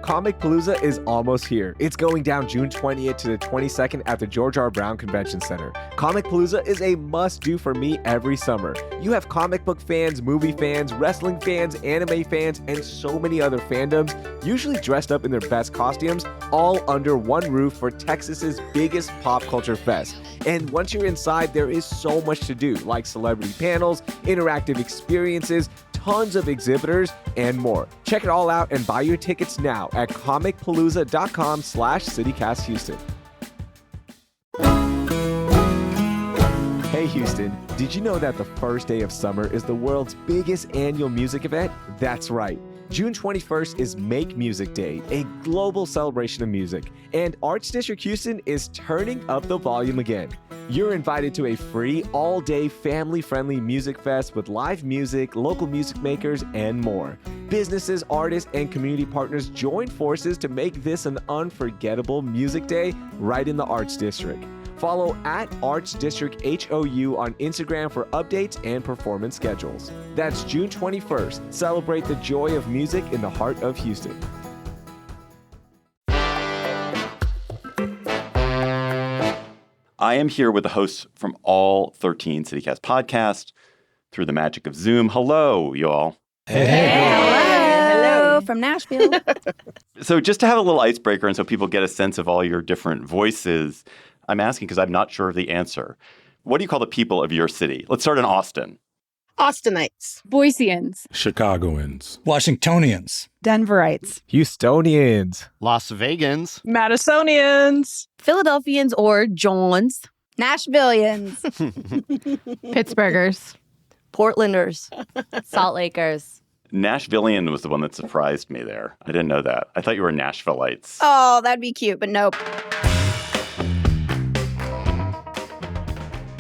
Comicpalooza is almost here. It's going down June 20th to the 22nd at the George R. Brown Convention Center. Comicpalooza is a must-do for me every summer. You have comic book fans, movie fans, wrestling fans, anime fans, and so many other fandoms, usually dressed up in their best costumes, all under one roof for Texas's biggest pop culture fest. And once you're inside, there is so much to do, like celebrity panels, interactive experiences, tons of exhibitors, and more. Check it all out and buy your tickets now at comicpalooza.com/CityCastHouston. Hey Houston, did you know that the first day of summer is the world's biggest annual music event? That's right. June 21st is Make Music Day, a global celebration of music, and Arts District Houston is turning up the volume again. You're invited to a free, all-day, family-friendly music fest with live music, local music makers, and more. Businesses, artists, and community partners join forces to make this an unforgettable music day right in the Arts District. Follow at Arts District HOU on Instagram for updates and performance schedules. That's June 21st. Celebrate the joy of music in the heart of Houston. I am here with the hosts from all 13 CityCast podcasts through the magic of Zoom. Hello, y'all. Hello from Nashville. So just to have a little icebreaker and so people get a sense of all your different voices, I'm asking because I'm not sure of the answer. What do you call the people of your city? Let's start in Austin. Austinites. Boiseans. Chicagoans. Washingtonians. Denverites. Houstonians. Las Vegans. Madisonians. Philadelphians or Johns. Nashvillians. Pittsburghers. Portlanders. Salt Lakers. Nashvillian was the one that surprised me there. I didn't know that. I thought you were Nashvilleites. Oh, that'd be cute, but nope.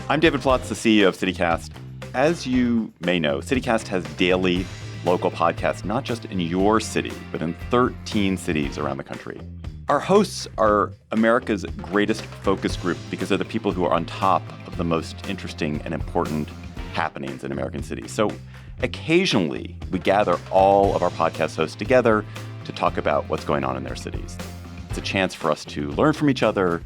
I'm David Plotz, the CEO of CityCast. As you may know, CityCast has daily local podcasts, not just in your city, but in 13 cities around the country. Our hosts are America's greatest focus group because they're the people who are on top of the most interesting and important happenings in American cities. So occasionally, we gather all of our podcast hosts together to talk about what's going on in their cities. It's a chance for us to learn from each other,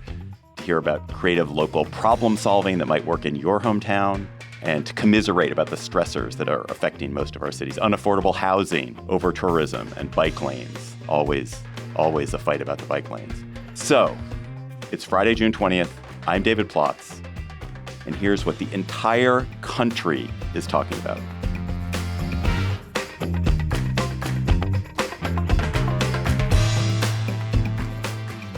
to hear about creative local problem solving that might work in your hometown, and to commiserate about the stressors that are affecting most of our cities. Unaffordable housing, over-tourism, and bike lanes. Always a fight about the bike lanes. So, it's Friday, June 20th. I'm David Plotz. And here's what the entire country is talking about.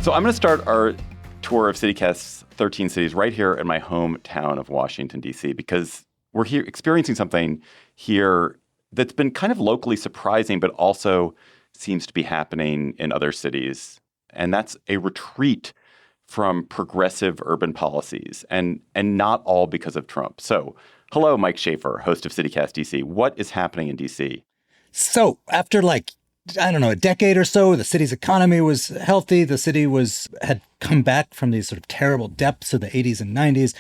So I'm going to start our tour of CityCast's 13 cities right here in my hometown of Washington, D.C., because we're here experiencing something here that's been kind of locally surprising, but also seems to be happening in other cities. And that's a retreat from progressive urban policies, and not all because of Trump. So, hello, Mike Schaefer, host of CityCast DC. What is happening in DC? So after a decade or so, the city's economy was healthy. The city had come back from these sort of terrible depths of the 80s and 90s.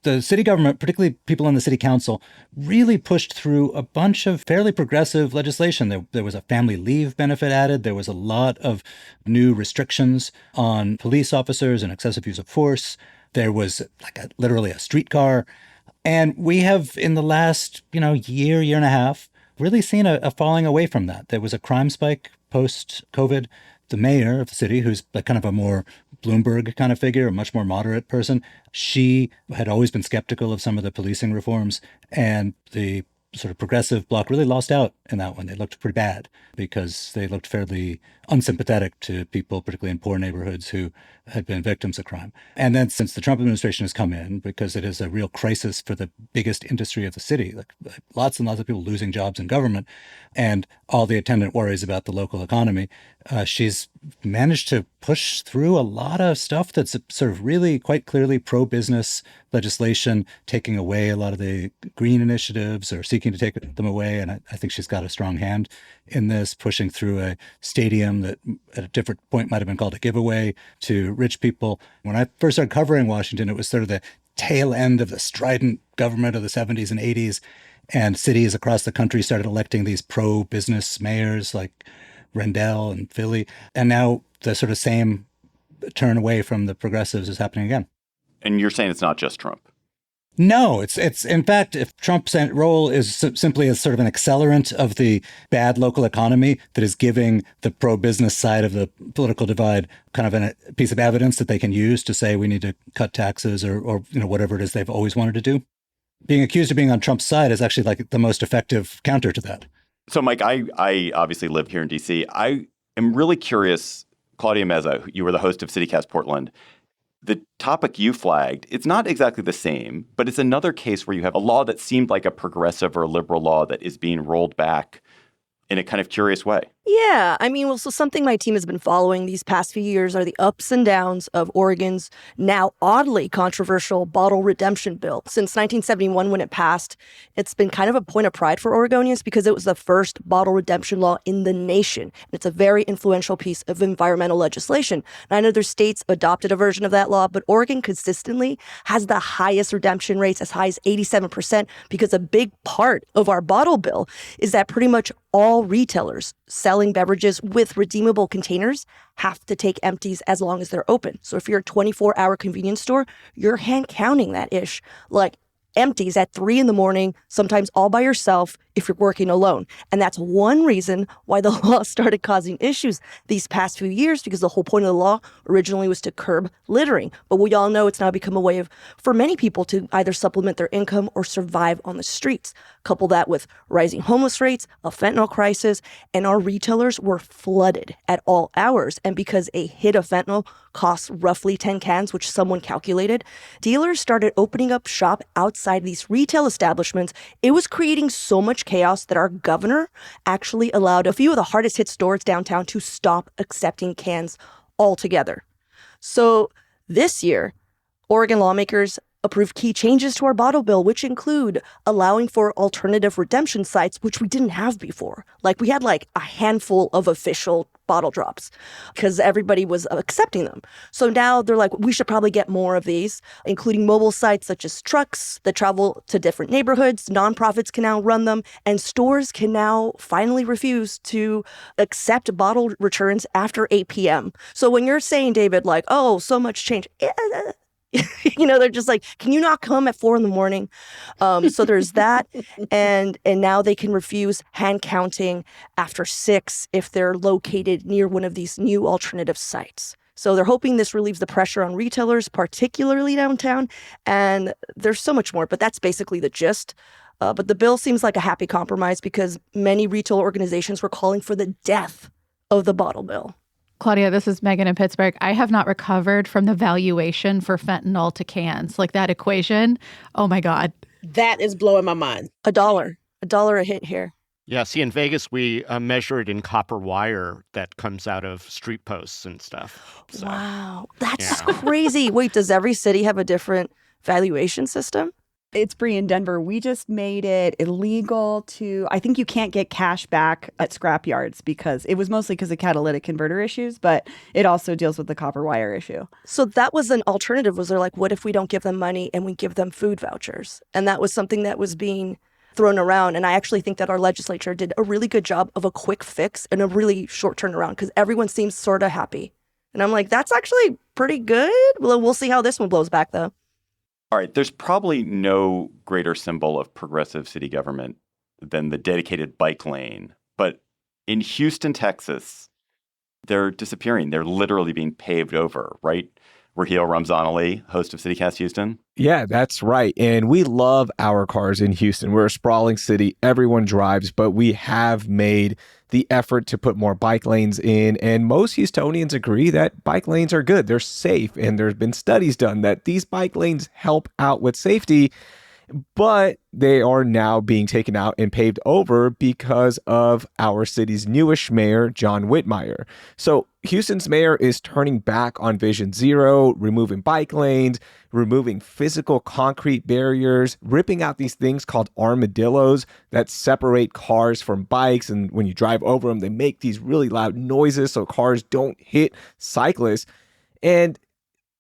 The city government, particularly people on the city council, really pushed through a bunch of fairly progressive legislation. There was a family leave benefit added. There was a lot of new restrictions on police officers and excessive use of force. There was literally a streetcar. And we have, in the last, year and a half, really seen a falling away from that. There was a crime spike post-COVID. The mayor of the city, who's kind of a more Bloomberg kind of figure, a much more moderate person, she had always been skeptical of some of the policing reforms, and the sort of progressive bloc really lost out in that one. They looked pretty bad because they looked fairly unsympathetic to people, particularly in poor neighborhoods, who had been victims of crime. And then since the Trump administration has come in, because it is a real crisis for the biggest industry of the city, like lots and lots of people losing jobs in government, and all the attendant worries about the local economy, she's managed to push through a lot of stuff that's sort of really quite clearly pro-business legislation, taking away a lot of the green initiatives or seeking to take them away. And I think she's got a strong hand in this, pushing through a stadium that at a different point might have been called a giveaway to rich people. When I first started covering Washington, it was sort of the tail end of the strident government of the 70s and 80s. And cities across the country started electing these pro-business mayors like Rendell and Philly. And now the sort of same turn away from the progressives is happening again. And you're saying it's not just Trump? No, it's in fact, if Trump's role is simply as sort of an accelerant of the bad local economy that is giving the pro-business side of the political divide kind of a piece of evidence that they can use to say we need to cut taxes or whatever it is they've always wanted to do. Being accused of being on Trump's side is actually like the most effective counter to that. So, Mike, I obviously live here in D.C. I am really curious, Claudia Meza, you were the host of CityCast Portland. The topic you flagged, it's not exactly the same, but it's another case where you have a law that seemed like a progressive or liberal law that is being rolled back in a kind of curious way. Yeah, I mean, well, so something my team has been following these past few years are the ups and downs of Oregon's now oddly controversial bottle redemption bill. Since 1971, when it passed, it's been kind of a point of pride for Oregonians because it was the first bottle redemption law in the nation. And it's a very influential piece of environmental legislation. 9 other states adopted a version of that law, but Oregon consistently has the highest redemption rates, as high as 87%, because a big part of our bottle bill is that pretty much all retailers selling beverages with redeemable containers have to take empties as long as they're open. So if you're a 24-hour convenience store, you're hand counting that ish, like empties at 3 a.m, sometimes all by yourself if you're working alone. And that's one reason why the law started causing issues these past few years, because the whole point of the law originally was to curb littering. But we all know it's now become a way for many people to either supplement their income or survive on the streets. Couple that with rising homeless rates, a fentanyl crisis, and our retailers were flooded at all hours. And because a hit of fentanyl costs roughly 10 cans, which someone calculated, dealers started opening up shop outside these retail establishments. It was creating so much chaos that our governor actually allowed a few of the hardest hit stores downtown to stop accepting cans altogether. So this year, Oregon lawmakers approved key changes to our bottle bill, which include allowing for alternative redemption sites, which we didn't have before. Like we had like a handful of official bottle drops because everybody was accepting them. So now they're like, we should probably get more of these, including mobile sites such as trucks that travel to different neighborhoods. Nonprofits can now run them, and stores can now finally refuse to accept bottle returns after 8 p.m. So when you're saying, David, like, oh, so much change, they're just like, can you not come at 4 a.m? So there's that. And now they can refuse hand counting after 6 if they're located near one of these new alternative sites. So they're hoping this relieves the pressure on retailers, particularly downtown. And there's so much more, but that's basically the gist. But the bill seems like a happy compromise because many retail organizations were calling for the death of the bottle bill. Claudia, this is Megan in Pittsburgh. I have not recovered from the valuation for fentanyl to cans. Like that equation. Oh, my God. That is blowing my mind. $1 a hit here. Yeah, see, in Vegas, we measure it in copper wire that comes out of street posts and stuff. So, wow. That's crazy. Wait, does every city have a different valuation system? It's Bree in Denver. We just made it illegal to, I think you can't get cash back at scrap yards because it was mostly because of catalytic converter issues, but it also deals with the copper wire issue. So that was an alternative. Was there like, what if we don't give them money and we give them food vouchers? And that was something that was being thrown around. And I actually think that our legislature did a really good job of a quick fix and a really short turnaround because everyone seems sort of happy. And I'm like, that's actually pretty good. Well, we'll see how this one blows back, though. All right, there's probably no greater symbol of progressive city government than the dedicated bike lane. But in Houston, Texas, they're disappearing. They're literally being paved over, right? Raheel Ramzanali, host of CityCast Houston. Yeah, that's right. And we love our cars in Houston. We're a sprawling city. Everyone drives, but we have made the effort to put more bike lanes in. And most Houstonians agree that bike lanes are good. They're safe. And there's been studies done that these bike lanes help out with safety. But they are now being taken out and paved over because of our city's newish mayor, John Whitmire. So Houston's mayor is turning back on Vision Zero, removing bike lanes, removing physical concrete barriers, ripping out these things called armadillos that separate cars from bikes. And when you drive over them, they make these really loud noises so cars don't hit cyclists. And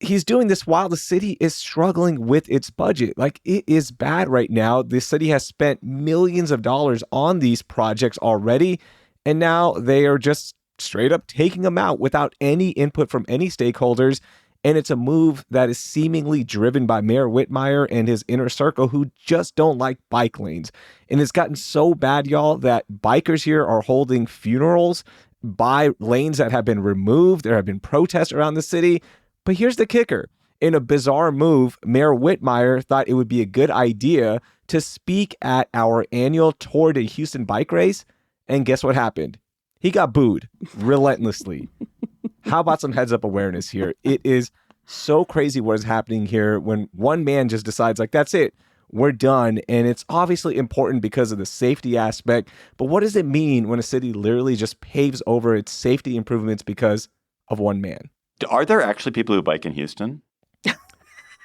he's doing this while the city is struggling with its budget. Like, it is bad right now. The city has spent millions of dollars on these projects already, and now they are just straight up taking them out without any input from any stakeholders. And it's a move that is seemingly driven by Mayor Whitmire and his inner circle who just don't like bike lanes. And it's gotten so bad, y'all, that bikers here are holding funerals by lanes that have been removed. There have been protests around the city. But here's the kicker. In a bizarre move, Mayor Whitmire thought it would be a good idea to speak at our annual Tour de Houston bike race. And guess what happened? He got booed relentlessly. How about some heads up awareness here? It is so crazy what is happening here when one man just decides, like, that's it, we're done. And it's obviously important because of the safety aspect. But what does it mean when a city literally just paves over its safety improvements because of one man? Are there actually people who bike in Houston?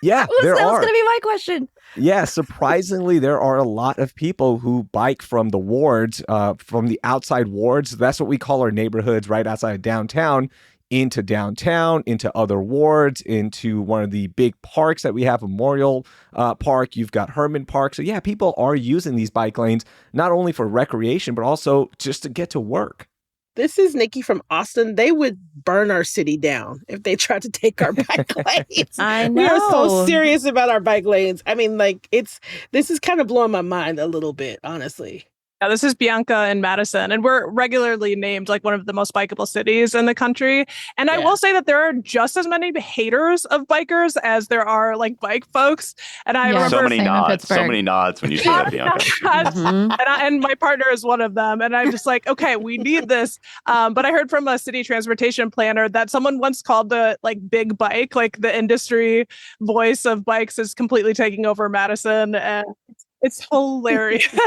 Yeah, there are. That was going to be my question. Yeah, surprisingly, there are a lot of people who bike from the wards, from the outside wards. That's what we call our neighborhoods right outside downtown, into other wards, into one of the big parks that we have, Memorial Park. You've got Herman Park. So yeah, people are using these bike lanes, not only for recreation, but also just to get to work. This is Nikki from Austin. They would burn our city down if they tried to take our bike lanes. I know. We are so serious about our bike lanes. I mean, like, this is kind of blowing my mind a little bit, honestly. Yeah, this is Bianca in Madison, and we're regularly named like one of the most bikeable cities in the country. And I will say that there are just as many haters of bikers as there are like bike folks. And I remember so many nods when you say that, Bianca. And my partner is one of them. And I'm just like, okay, we need this. But I heard from a city transportation planner that someone once called the like big bike, like the industry voice of bikes is completely taking over Madison. And it's hilarious.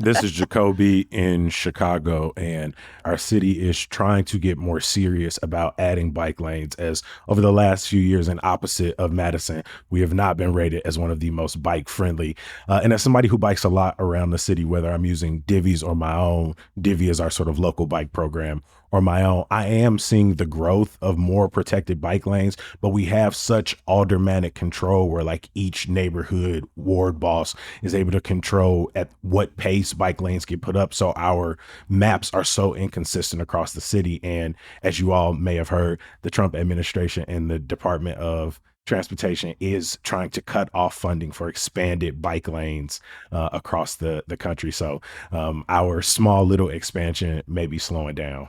This is Jacoby in Chicago, and our city is trying to get more serious about adding bike lanes, as over the last few years, and opposite of Madison, we have not been rated as one of the most bike friendly. And as somebody who bikes a lot around the city, whether I'm using Divvies or my own, Divvy is our sort of local bike program, or my own, I am seeing the growth of more protected bike lanes, but we have such aldermanic control where like each neighborhood ward boss is able to control at what pace bike lanes get put up. So our maps are so inconsistent across the city. And as you all may have heard, the Trump administration and the Department of Transportation is trying to cut off funding for expanded bike lanes across the country. So our small little expansion may be slowing down.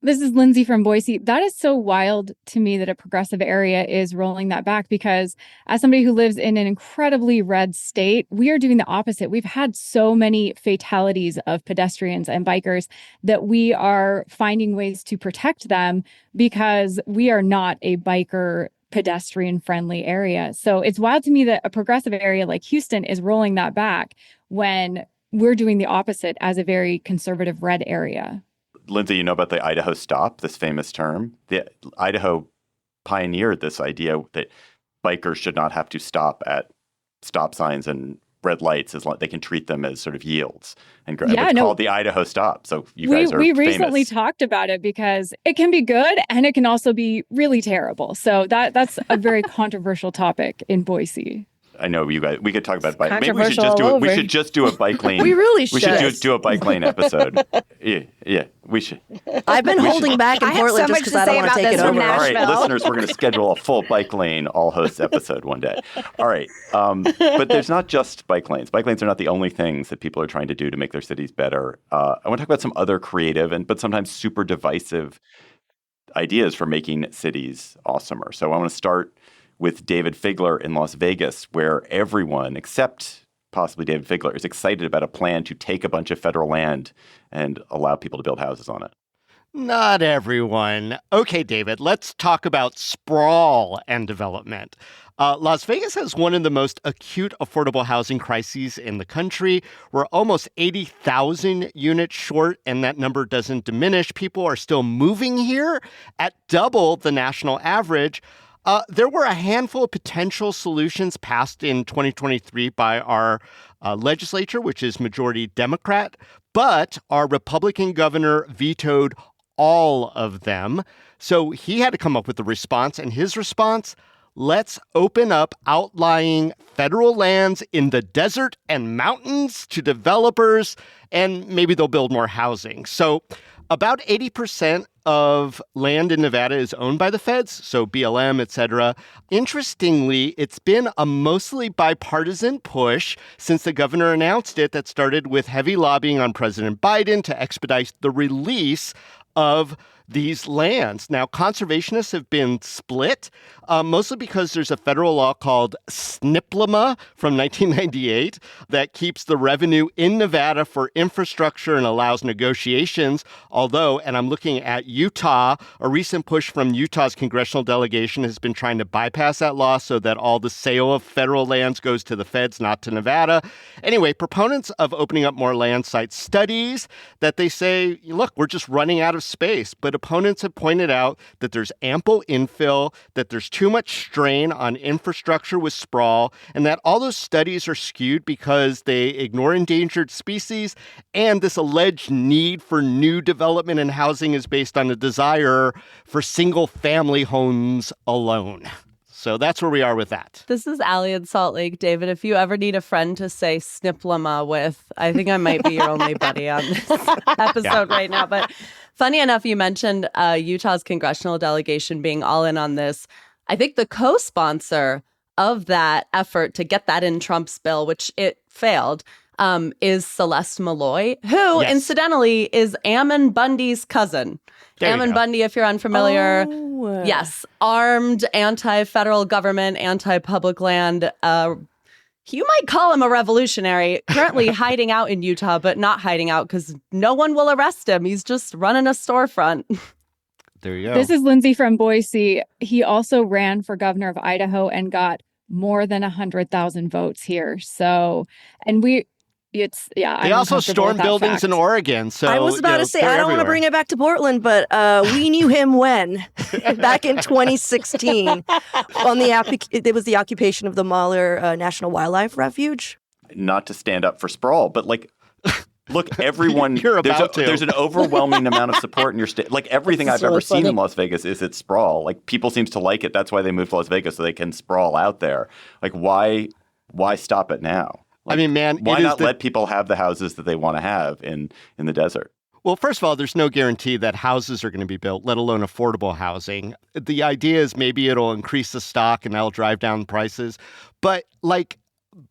This is Lindsay from Boise. That is so wild to me that a progressive area is rolling that back, because as somebody who lives in an incredibly red state, we are doing the opposite. We've had so many fatalities of pedestrians and bikers that we are finding ways to protect them because we are not a biker pedestrian friendly area. So it's wild to me that a progressive area like Houston is rolling that back when we're doing the opposite as a very conservative red area. Lindsay, you know about the Idaho stop, this famous term? The Idaho pioneered this idea that bikers should not have to stop at stop signs and red lights, as they can treat them as sort of yields. And it's called the Idaho stop. So you guys are we famous. Recently talked about it because it can be good and it can also be really terrible. So that's a very controversial topic in Boise. I know you guys. We could talk about bike. Maybe we should just do it. We should just do a bike lane. We really should. We should just do a bike lane episode. Yeah, we should. I've been holding back in Portland just because I don't want to take it over. All right, listeners, we're going to schedule a full bike lane all hosts episode one day. All right, but there's not just bike lanes. Bike lanes are not the only things that people are trying to do to make their cities better. I want to talk about some other creative but sometimes super divisive ideas for making cities awesomer. So I want to start with David Figler in Las Vegas, where everyone except possibly David Figler is excited about a plan to take a bunch of federal land and allow people to build houses on it. Not everyone. Okay, David, let's talk about sprawl and development. Las Vegas has one of the most acute affordable housing crises in the country. We're almost 80,000 units short, and that number doesn't diminish. People are still moving here at double the national average. There were a handful of potential solutions passed in 2023 by our legislature, which is majority Democrat, but our Republican governor vetoed all of them. So he had to come up with a response, and his response: let's open up outlying federal lands in the desert and mountains to developers, and maybe they'll build more housing. So About 80% of land in Nevada is owned by the feds, so BLM, et cetera. Interestingly, it's been a mostly bipartisan push since the governor announced it that started with heavy lobbying on President Biden to expedite the release of these lands. Now, conservationists have been split, mostly because there's a federal law called SNPLMA from 1998 that keeps the revenue in Nevada for infrastructure and allows negotiations. Although, and I'm looking at Utah, a recent push from Utah's congressional delegation has been trying to bypass that law so that all the sale of federal lands goes to the feds, not to Nevada. Anyway, proponents of opening up more land cite studies that they say, look, we're just running out of space. But opponents have pointed out that there's ample infill, that there's too much strain on infrastructure with sprawl, and that all those studies are skewed because they ignore endangered species, and this alleged need for new development and housing is based on a desire for single-family homes alone. So that's where we are with that. This is Allie in Salt Lake. David, if you ever need a friend to say SNPLMA with, I think I might be your only buddy on this episode right now. But funny enough, you mentioned Utah's congressional delegation being all in on this. I think the co-sponsor of that effort to get that in Trump's bill, which it failed, is Celeste Malloy, who, incidentally, is Ammon Bundy's cousin. Ammon Bundy, if you're unfamiliar, yes, armed, anti-federal government, anti-public land. You might call him a revolutionary, currently hiding out in Utah, but not hiding out because no one will arrest him. He's just running a storefront. There you go. This is Lindsay from Boise. He also ran for governor of Idaho and got more than 100,000 votes here. So, and they also stormed buildings in Oregon. So I was about to say, I don't want to bring it back to Portland, but we knew him when? Back in 2016. It was the occupation of the Mahler National Wildlife Refuge. Not to stand up for sprawl, but look, everyone, there's an overwhelming amount of support in your state. Like everything I've ever seen in Las Vegas is it's sprawl. Like people seem to like it. That's why they moved to Las Vegas, so they can sprawl out there. Like why stop it now? I mean, man, why not let people have the houses that they want to have in the desert? Well, first of all, there's no guarantee that houses are going to be built, let alone affordable housing. The idea is maybe it'll increase the stock and that'll drive down prices. But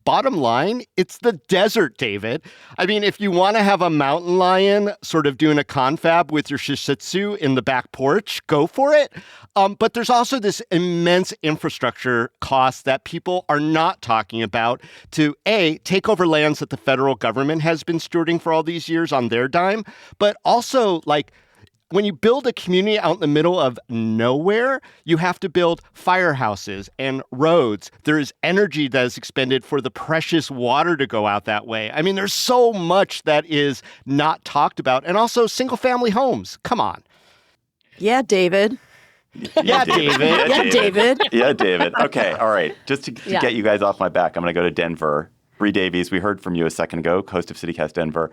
bottom line, it's the desert, David. I mean, if you want to have a mountain lion sort of doing a confab with your shih tzu in the back porch, go for it. But there's also this immense infrastructure cost that people are not talking about to, A, take over lands that the federal government has been stewarding for all these years on their dime, but also, when you build a community out in the middle of nowhere, you have to build firehouses and roads. There is energy that is expended for the precious water to go out that way. I mean, there's so much that is not talked about. And also single-family homes. Come on. Yeah, David. Yeah, David. Yeah, David. Yeah, David. Okay, all right. Just to get you guys off my back, I'm going to go to Denver. Bree Davies, we heard from you a second ago, host of CityCast Denver.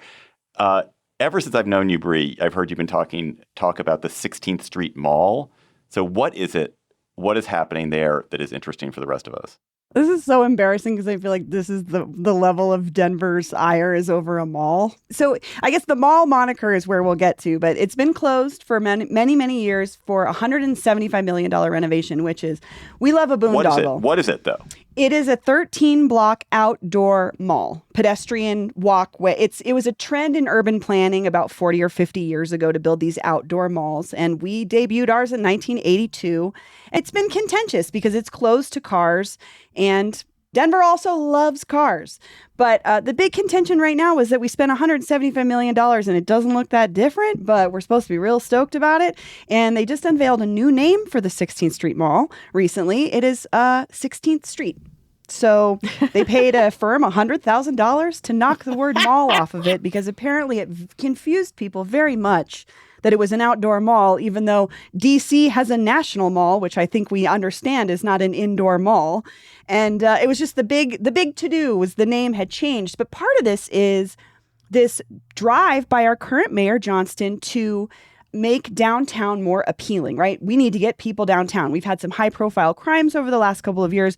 Ever since I've known you, Bree, I've heard you've been talk about the 16th Street Mall. So what is it? What is happening there that is interesting for the rest of us? This is so embarrassing because I feel like this is the level of Denver's ire is over a mall. So I guess the mall moniker is where we'll get to, but it's been closed for many years for a $175 million renovation, which is, we love a boondoggle. What is it, though? It is a 13-block outdoor mall, pedestrian walkway. It was a trend in urban planning about 40 or 50 years ago to build these outdoor malls, and we debuted ours in 1982. It's been contentious because it's closed to cars, and Denver also loves cars. But the big contention right now is that we spent $175 million and it doesn't look that different, but we're supposed to be real stoked about it. And they just unveiled a new name for the 16th Street Mall recently. It is 16th Street. So they paid a firm $100,000 to knock the word mall off of it because apparently it confused people very much that it was an outdoor mall, even though DC has a national mall, which I think we understand is not an indoor mall. And it was just the big to-do was the name had changed. But part of this is this drive by our current mayor, Johnston, to make downtown more appealing, right? We need to get people downtown. We've had some high-profile crimes over the last couple of years.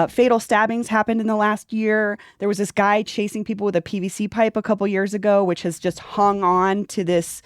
Fatal stabbings happened in the last year. There was this guy chasing people with a PVC pipe a couple years ago, which has just hung on to this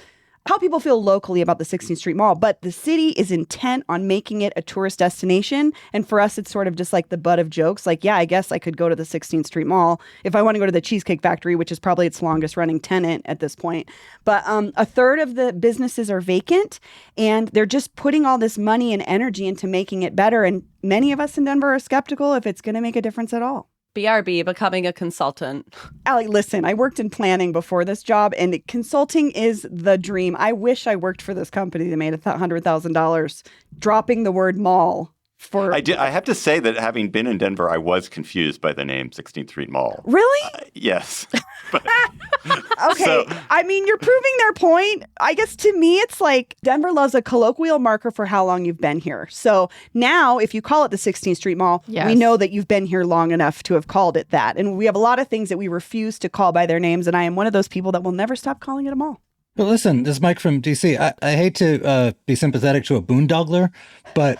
how people feel locally about the 16th Street Mall, but the city is intent on making it a tourist destination. And for us, it's sort of just like the butt of jokes. Like, yeah, I guess I could go to the 16th Street Mall if I want to go to the Cheesecake Factory, which is probably its longest running tenant at this point. But a third of the businesses are vacant, and they're just putting all this money and energy into making it better. And many of us in Denver are skeptical if it's going to make a difference at all. BRB, becoming a consultant. Allie, listen, I worked in planning before this job, and consulting is the dream. I wish I worked for this company that made $100,000 dropping the word mall. I have to say that having been in Denver, I was confused by the name 16th Street Mall. Really? Yes. Okay. I mean, you're proving their point. I guess to me, it's like Denver loves a colloquial marker for how long you've been here. So now if you call it the 16th Street Mall, we know that you've been here long enough to have called it that. And we have a lot of things that we refuse to call by their names. And I am one of those people that will never stop calling it a mall. Well, listen, this is Mike from D.C. I hate to be sympathetic to a boondoggler, but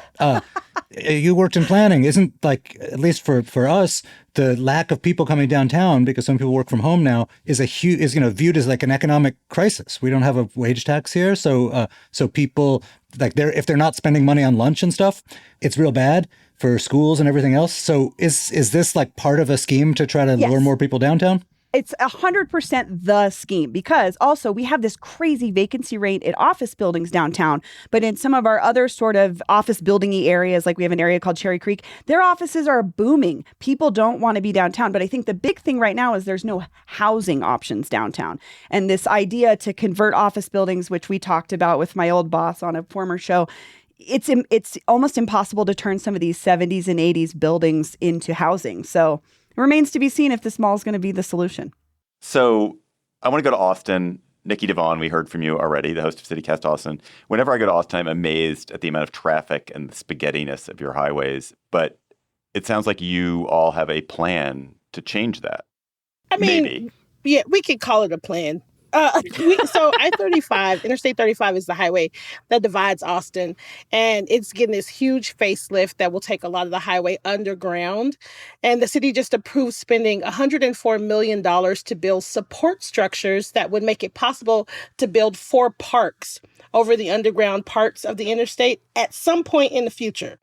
you worked in planning. Isn't like, at least for us, the lack of people coming downtown because some people work from home now is viewed as like an economic crisis. We don't have a wage tax here, so people like if they're not spending money on lunch and stuff, it's real bad for schools and everything else. So is this like part of a scheme to try to lure more people downtown? It's 100% the scheme, because also we have this crazy vacancy rate at office buildings downtown. But in some of our other sort of office building-y areas, like we have an area called Cherry Creek, their offices are booming. People don't want to be downtown. But I think the big thing right now is there's no housing options downtown. And this idea to convert office buildings, which we talked about with my old boss on a former show, it's almost impossible to turn some of these 70s and 80s buildings into housing. So it remains to be seen if this mall is going to be the solution. So I want to go to Austin. Nikki Devon, we heard from you already, the host of CityCast Austin. Whenever I go to Austin, I'm amazed at the amount of traffic and the spaghettiness of your highways. But it sounds like you all have a plan to change that. I mean, maybe. Yeah, we could call it a plan. So I-35, Interstate 35 is the highway that divides Austin, and it's getting this huge facelift that will take a lot of the highway underground. And the city just approved spending $104 million to build support structures that would make it possible to build 4 parks over the underground parts of the interstate at some point in the future.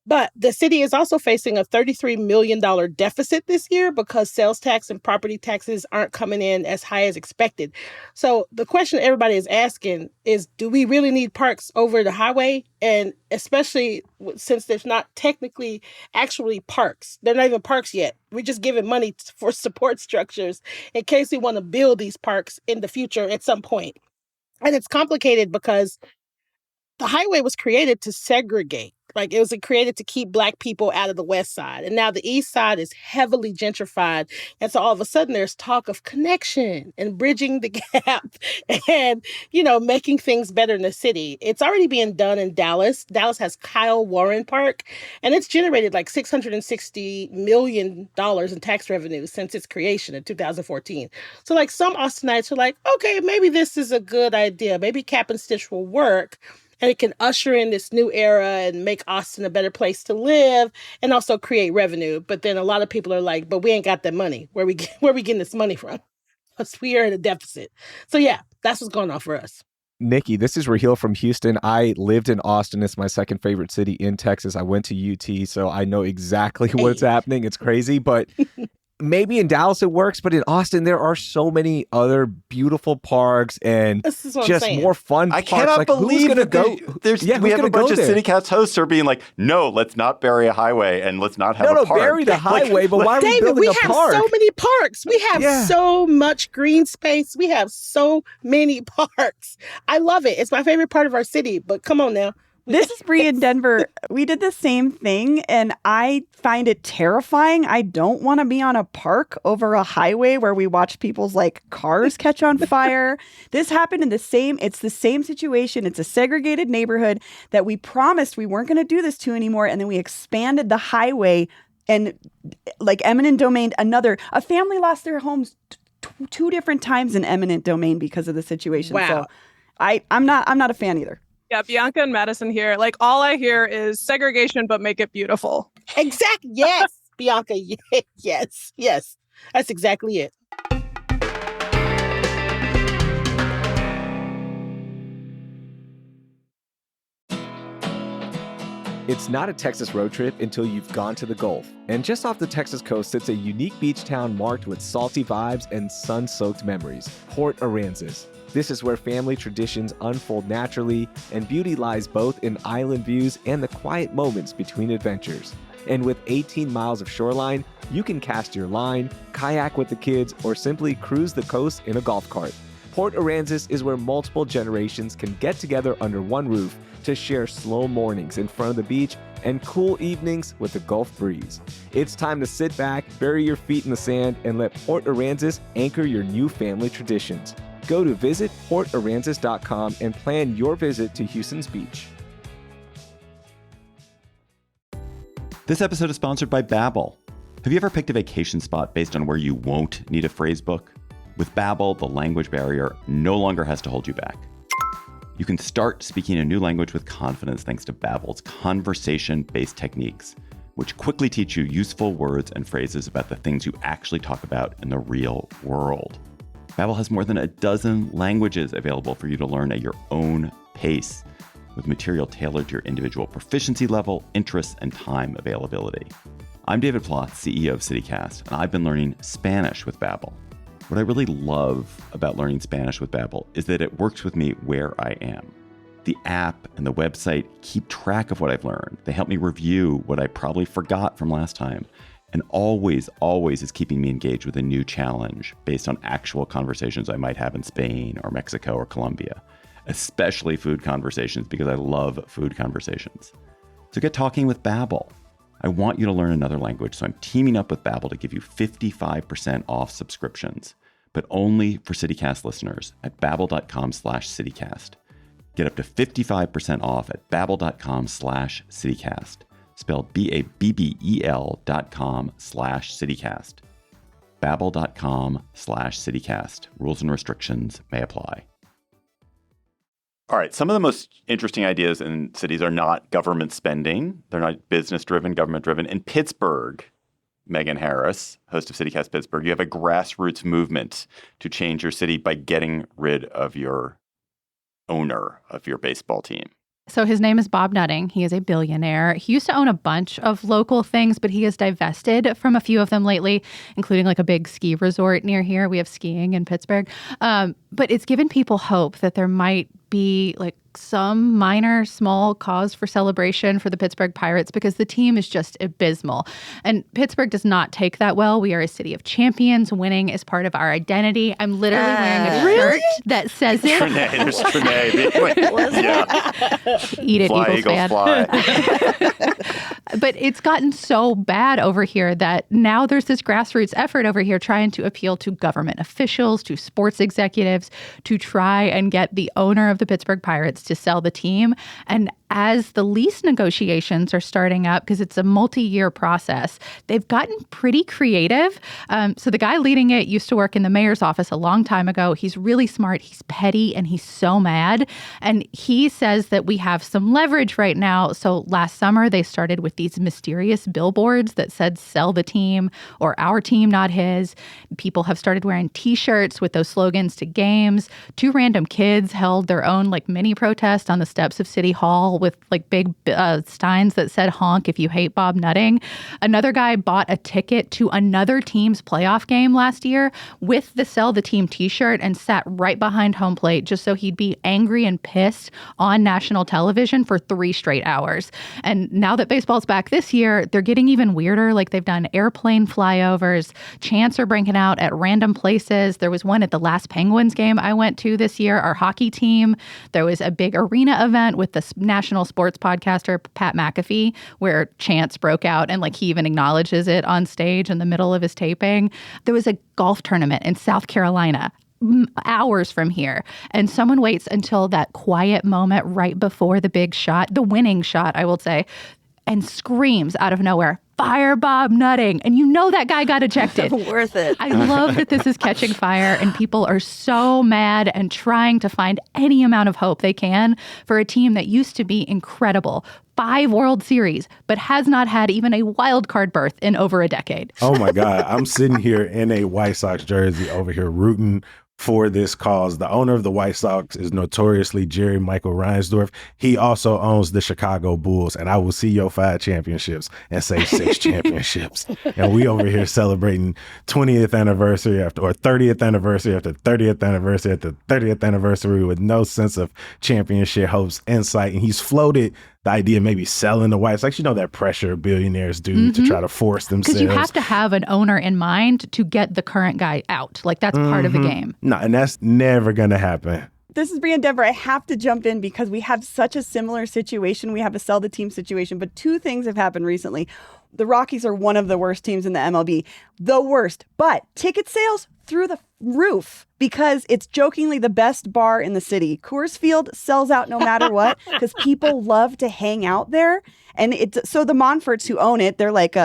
But the city is also facing a $33 million deficit this year because sales tax and property taxes aren't coming in as high as expected. So the question everybody is asking is, do we really need parks over the highway? And especially since there's not technically actually parks. They're not even parks yet. We're just giving money for support structures in case we want to build these parks in the future at some point. And it's complicated because the highway was created to segregate. Like, it was created to keep Black people out of the West Side. And now the East Side is heavily gentrified. And so all of a sudden there's talk of connection and bridging the gap and, making things better in the city. It's already being done in Dallas. Dallas has Kyle Warren Park, and it's generated like $660 million in tax revenue since its creation in 2014. So like some Austinites are like, okay, maybe this is a good idea. Maybe Cap and Stitch will work. And it can usher in this new era and make Austin a better place to live and also create revenue. But then a lot of people are like, but we ain't got that money. Where we getting this money from? Because we are in a deficit. So yeah, that's what's going on for us. Nikki, this is Raheel from Houston. I lived in Austin. It's my second favorite city in Texas. I went to UT, so I know exactly what's happening. It's crazy, but maybe in Dallas it works, but in Austin there are so many other beautiful parks and just more fun parks. I cannot believe who's gonna go. We have a bunch of CityCast hosts who are being like, no, let's not bury a highway and let's not have a park. Bury the highway, but why are we David, building a park? We have so many parks. We have so much green space. We have so many parks. I love it. It's my favorite part of our city, but come on now. This is Bree in Denver. We did the same thing, and I find it terrifying. I don't want to be on a park over a highway where we watch people's cars catch on fire. This happened it's the same situation. It's a segregated neighborhood that we promised we weren't going to do this to anymore, and then we expanded the highway and eminent domain. A family lost their homes 2 different times in eminent domain because of the situation. Wow. So I'm not a fan either. Yeah, Bianca and Madison here. All I hear is segregation, but make it beautiful. Exactly. Yes, Bianca. Yes. That's exactly it. It's not a Texas road trip until you've gone to the Gulf. And just off the Texas coast sits a unique beach town marked with salty vibes and sun-soaked memories, Port Aransas. This is where family traditions unfold naturally, and beauty lies both in island views and the quiet moments between adventures. And with 18 miles of shoreline, you can cast your line, kayak with the kids, or simply cruise the coast in a golf cart. Port Aransas is where multiple generations can get together under one roof to share slow mornings in front of the beach and cool evenings with the Gulf breeze. It's time to sit back, bury your feet in the sand, and let Port Aransas anchor your new family traditions. Go to visitportaransas.com and plan your visit to Houston's beach. This episode is sponsored by Babbel. Have you ever picked a vacation spot based on where you won't need a phrase book? With Babbel, the language barrier no longer has to hold you back. You can start speaking a new language with confidence thanks to Babbel's conversation-based techniques, which quickly teach you useful words and phrases about the things you actually talk about in the real world. Babbel has more than a dozen languages available for you to learn at your own pace, with material tailored to your individual proficiency level, interests, and time availability. I'm David Plotz, CEO of CityCast, and I've been learning Spanish with Babbel. What I really love about learning Spanish with Babbel is that it works with me where I am. The app and the website keep track of what I've learned. They help me review what I probably forgot from last time, and always is keeping me engaged with a new challenge based on actual conversations I might have in Spain or Mexico or Colombia, especially food conversations because I love food conversations. So get talking with Babbel. I want you to learn another language, so I'm teaming up with Babbel to give you 55% off subscriptions, but only for CityCast listeners at babbel.com/CityCast. Get up to 55% off at babbel.com/CityCast, spelled BABBEL.com/CityCast. Babbel.com/CityCast. Rules and restrictions may apply. All right, some of the most interesting ideas in cities are not government spending. They're not business-driven, government-driven. In Pittsburgh, Megan Harris, host of CityCast Pittsburgh, you have a grassroots movement to change your city by getting rid of your owner of your baseball team. So his name is Bob Nutting. He is a billionaire. He used to own a bunch of local things, but he has divested from a few of them lately, including like a big ski resort near here. We have skiing in Pittsburgh. But it's given people hope that there might be like some minor, small cause for celebration for the Pittsburgh Pirates because the team is just abysmal. And Pittsburgh does not take that well. We are a city of champions. Winning is part of our identity. I'm literally wearing a shirt that says it. There's Trinae. Yeah. Eat it, fly, Eagles fan. Fly. But it's gotten so bad over here that now there's this grassroots effort over here trying to appeal to government officials, to sports executives, to try and get the owner of the Pittsburgh Pirates to sell the team. And as the lease negotiations are starting up, because it's a multi-year process, they've gotten pretty creative. So the guy leading it used to work in the mayor's office a long time ago. He's really smart. He's petty and he's so mad. And he says that we have some leverage right now. So last summer, they started with these mysterious billboards that said sell the team or our team, not his. People have started wearing T-shirts with those slogans to games. 2 random kids held their own like mini protest on the steps of City Hall with like big signs that said honk if you hate Bob Nutting. Another guy bought a ticket to another team's playoff game last year with the sell the team T-shirt and sat right behind home plate just so he'd be angry and pissed on national television for 3 straight hours. And now that baseball's back this year, they're getting even weirder. Like they've done airplane flyovers. Chants are breaking out at random places. There was one at the last Penguins game I went to this year, our hockey team. There was a big arena event with the national sports podcaster Pat McAfee where chants broke out and like he even acknowledges it on stage in the middle of his taping. There was a golf tournament in South Carolina hours from here. And someone waits until that quiet moment right before the big shot, the winning shot, I will say, and screams out of nowhere, "Fire Bob Nutting." And you know that guy got ejected. Worth it. I love that this is catching fire and people are so mad and trying to find any amount of hope they can for a team that used to be incredible. 5 World Series, but has not had even a wild card berth in over a decade. Oh my God. I'm sitting here in a White Sox jersey over here rooting for this cause. The owner of the White Sox is notoriously Jerry Michael Reinsdorf. He also owns the Chicago Bulls, and I will see your 5 championships and say 6 championships. And we over here celebrating 20th anniversary or 30th anniversary after 30th anniversary after 30th anniversary with no sense of championship hopes in sight. And he's floated the idea of maybe selling the White Sox. You know that pressure billionaires do to try to force themselves. Because you have to have an owner in mind to get the current guy out. Like, that's part of the game. No, and that's never going to happen. This is Brianne Denver. I have to jump in because we have such a similar situation. We have a sell the team situation, but 2 things have happened recently. The Rockies are one of the worst teams in the MLB, the worst, but ticket sales through the roof because it's jokingly the best bar in the city. Coors Field sells out no matter what because people love to hang out there. And so the Monforts who own it, they're like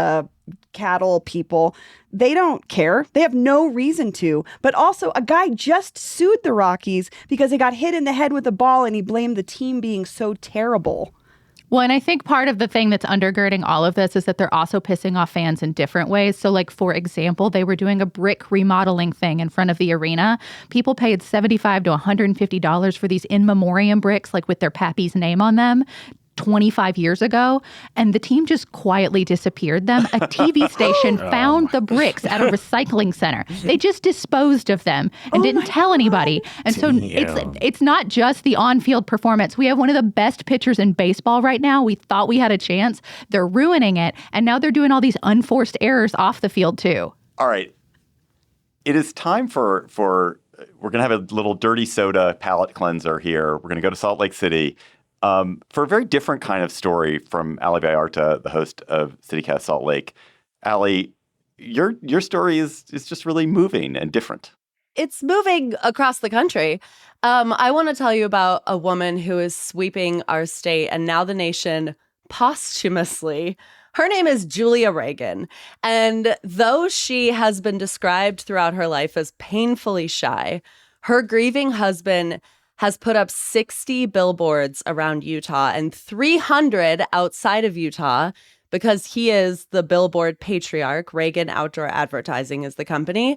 cattle people. They don't care. They have no reason to. But also, a guy just sued the Rockies because he got hit in the head with a ball and he blamed the team being so terrible. Well, and I think part of the thing that's undergirding all of this is that they're also pissing off fans in different ways. So, like, for example, they were doing a brick remodeling thing in front of the arena. People paid $75 to $150 for these in memoriam bricks, like with their pappy's name on them, 25 years ago, and the team just quietly disappeared them. A TV station found the bricks at a recycling center. They just disposed of them and didn't tell anybody. And so it's not just the on-field performance. We have one of the best pitchers in baseball right now. We thought we had a chance. They're ruining it, and now they're doing all these unforced errors off the field too. All right. It is time for we're going to have a little dirty soda palate cleanser here. We're going to go to Salt Lake City. For a very different kind of story from Ali Vallarta, the host of CityCast Salt Lake. Ali, your story is just really moving and different. It's moving across the country. I want to tell you about a woman who is sweeping our state and now the nation posthumously. Her name is Julia Reagan. And though she has been described throughout her life as painfully shy, her grieving husband has put up 60 billboards around Utah and 300 outside of Utah because he is the billboard patriarch. Reagan Outdoor Advertising is the company,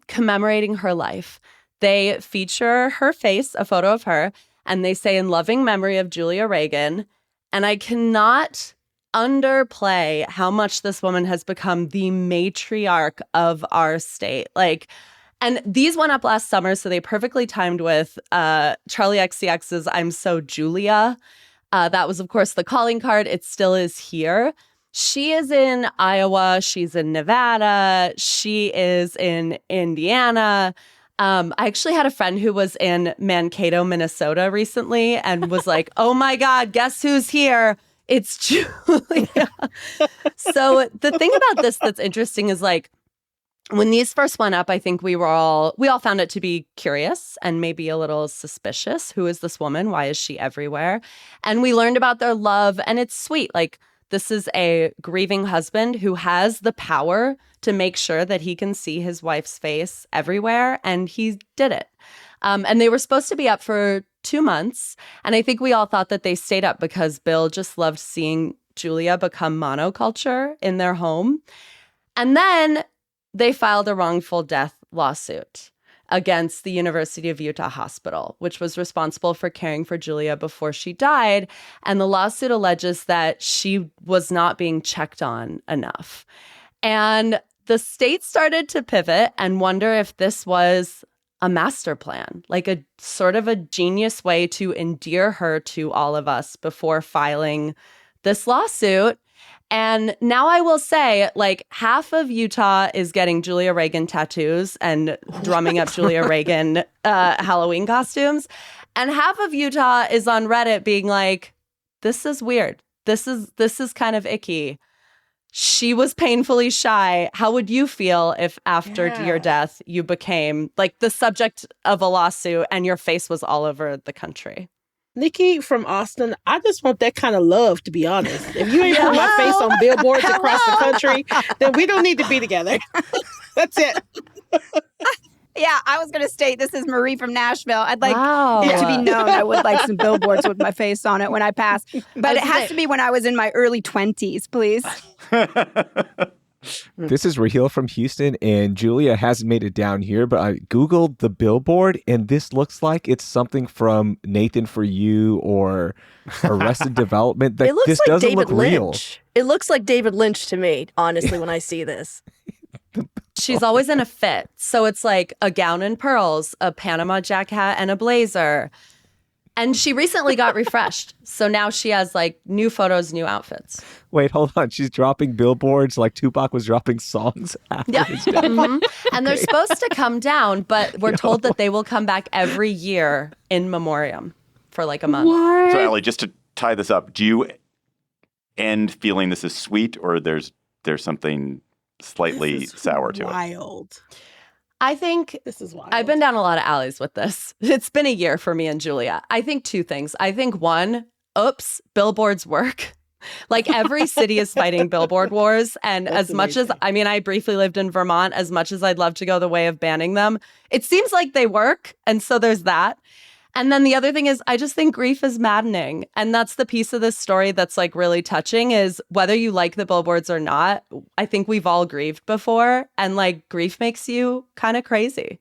commemorating her life. They feature her face, a photo of her, and they say, "In loving memory of Julia Reagan." And I cannot underplay how much this woman has become the matriarch of our state. And these went up last summer, so they perfectly timed with Charlie XCX's I'm So Julia. That was, of course, the calling card. It still is here. She is in Iowa. She's in Nevada. She is in Indiana. I actually had a friend who was in Mankato, Minnesota recently and was like, oh, my God, guess who's here? It's Julia. So the thing about this that's interesting is when these first went up, I think we all found it to be curious and maybe a little suspicious. Who is this woman? Why is she everywhere? And we learned about their love, and it's sweet. This is a grieving husband who has the power to make sure that he can see his wife's face everywhere, and he did it. And they were supposed to be up for 2 months, and I think we all thought that they stayed up because Bill just loved seeing Julia become monoculture in their home. And then they filed a wrongful death lawsuit against the University of Utah Hospital, which was responsible for caring for Julia before she died. And the lawsuit alleges that she was not being checked on enough. And the state started to pivot and wonder if this was a master plan, a sort of a genius way to endear her to all of us before filing this lawsuit. And now I will say, half of Utah is getting Julia Reagan tattoos and drumming up Julia Reagan Halloween costumes. And half of Utah is on Reddit being like, this is weird. This is kind of icky. She was painfully shy. How would you feel if after your death you became the subject of a lawsuit and your face was all over the country? Nikki from Austin, I just want that kind of love, to be honest. If you ain't put my face on billboards across the country, then we don't need to be together. That's it. Yeah, I was going to state, this is Marie from Nashville. I'd like it to be known I would like some billboards with my face on it when I pass. But it has to be when I was in my early 20s, please. This is Raheel from Houston, and Julia hasn't made it down here, but I Googled the billboard, and this looks like it's something from Nathan For You or Arrested Development. It looks This like doesn't David look real. Lynch. It looks like David Lynch to me, honestly, when I see this. She's always in a fit. So it's like a gown and pearls, a Panama jacket hat, and a blazer. And she recently got refreshed. So now she has like new photos, new outfits. Wait, hold on. She's dropping billboards like Tupac was dropping songs after Yeah. his death. And they're supposed to come down, but we're told that they will come back every year in memoriam for like a month. So, Allie, just to tie this up, do you end feeling this is sweet, or there's something slightly sour to it? Wild. I think This is wild. I've been down a lot of alleys with this. It's been a year for me and Julia. I think two things. I think one, oops, billboards work. Like every city is fighting billboard wars. And That's as much as, I mean, I briefly lived in Vermont, as much as I'd love to go the way of banning them, it seems like they work. And so there's that. And then the other thing is, I just think grief is maddening. And that's the piece of this story that's like really touching is whether you like the billboards or not, I think we've all grieved before. And like grief makes you kind of crazy.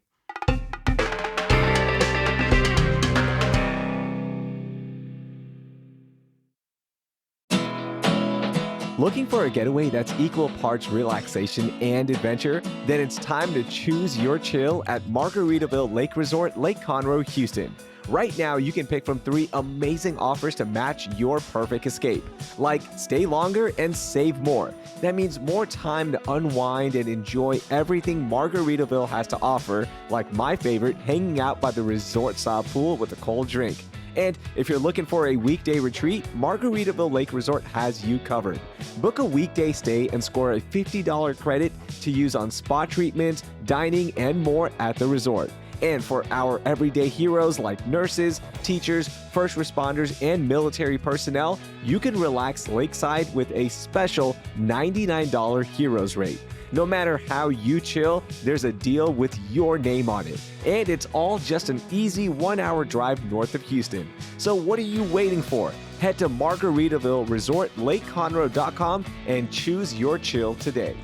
Looking for a getaway that's equal parts relaxation and adventure? Then it's time to choose your chill at Margaritaville Lake Resort, Lake Conroe, Houston. Right now, you can pick from 3 amazing offers to match your perfect escape, like stay longer and save more. That means more time to unwind and enjoy everything Margaritaville has to offer, like my favorite, hanging out by the resort-style pool with a cold drink. And if you're looking for a weekday retreat, Margaritaville Lake Resort has you covered. Book a weekday stay and score a $50 credit to use on spa treatments, dining, and more at the resort. And for our everyday heroes like nurses, teachers, first responders, and military personnel, you can relax lakeside with a special $99 heroes rate. No matter how you chill, there's a deal with your name on it. And it's all just an easy 1-hour drive north of Houston. So what are you waiting for? Head to Margaritaville Resort, LakeConroe.com and choose your chill today.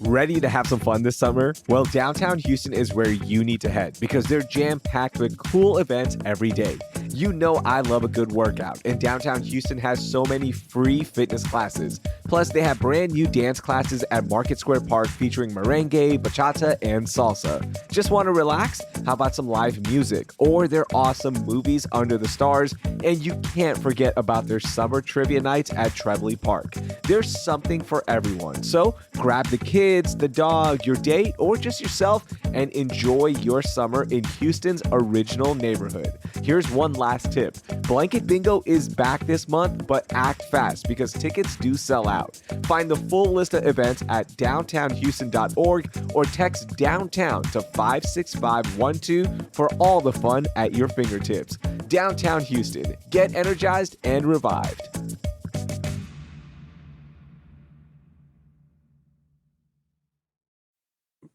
Ready to have some fun this summer? Well, downtown Houston is where you need to head because they're jam-packed with cool events every day. You know I love a good workout, and downtown Houston has so many free fitness classes. Plus, they have brand new dance classes at Market Square Park featuring merengue, bachata, and salsa. Just want to relax? How about some live music or their awesome movies under the stars? And you can't forget about their summer trivia nights at Trebley Park. There's something for everyone. So grab the kids, the dog, your date, or just yourself and enjoy your summer in Houston's original neighborhood. Here's one last tip. Blanket Bingo is back this month, but act fast because tickets do sell out. Find the full list of events at downtownhouston.org or text downtown to 56512 for all the fun at your fingertips. Downtown Houston. Get energized and revived.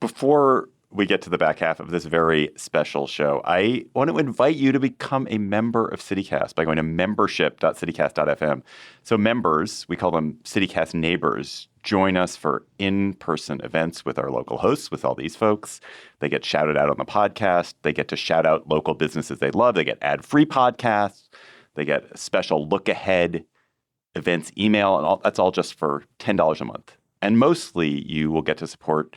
Before we get to the back half of this very special show, I want to invite you to become a member of CityCast by going to membership.citycast.fm. So members, we call them CityCast neighbors, join us for in-person events with our local hosts, with all these folks. They get shouted out on the podcast. They get to shout out local businesses they love. They get ad-free podcasts. They get a special look-ahead events email, and all that's all just for $10 a month. And mostly you will get to support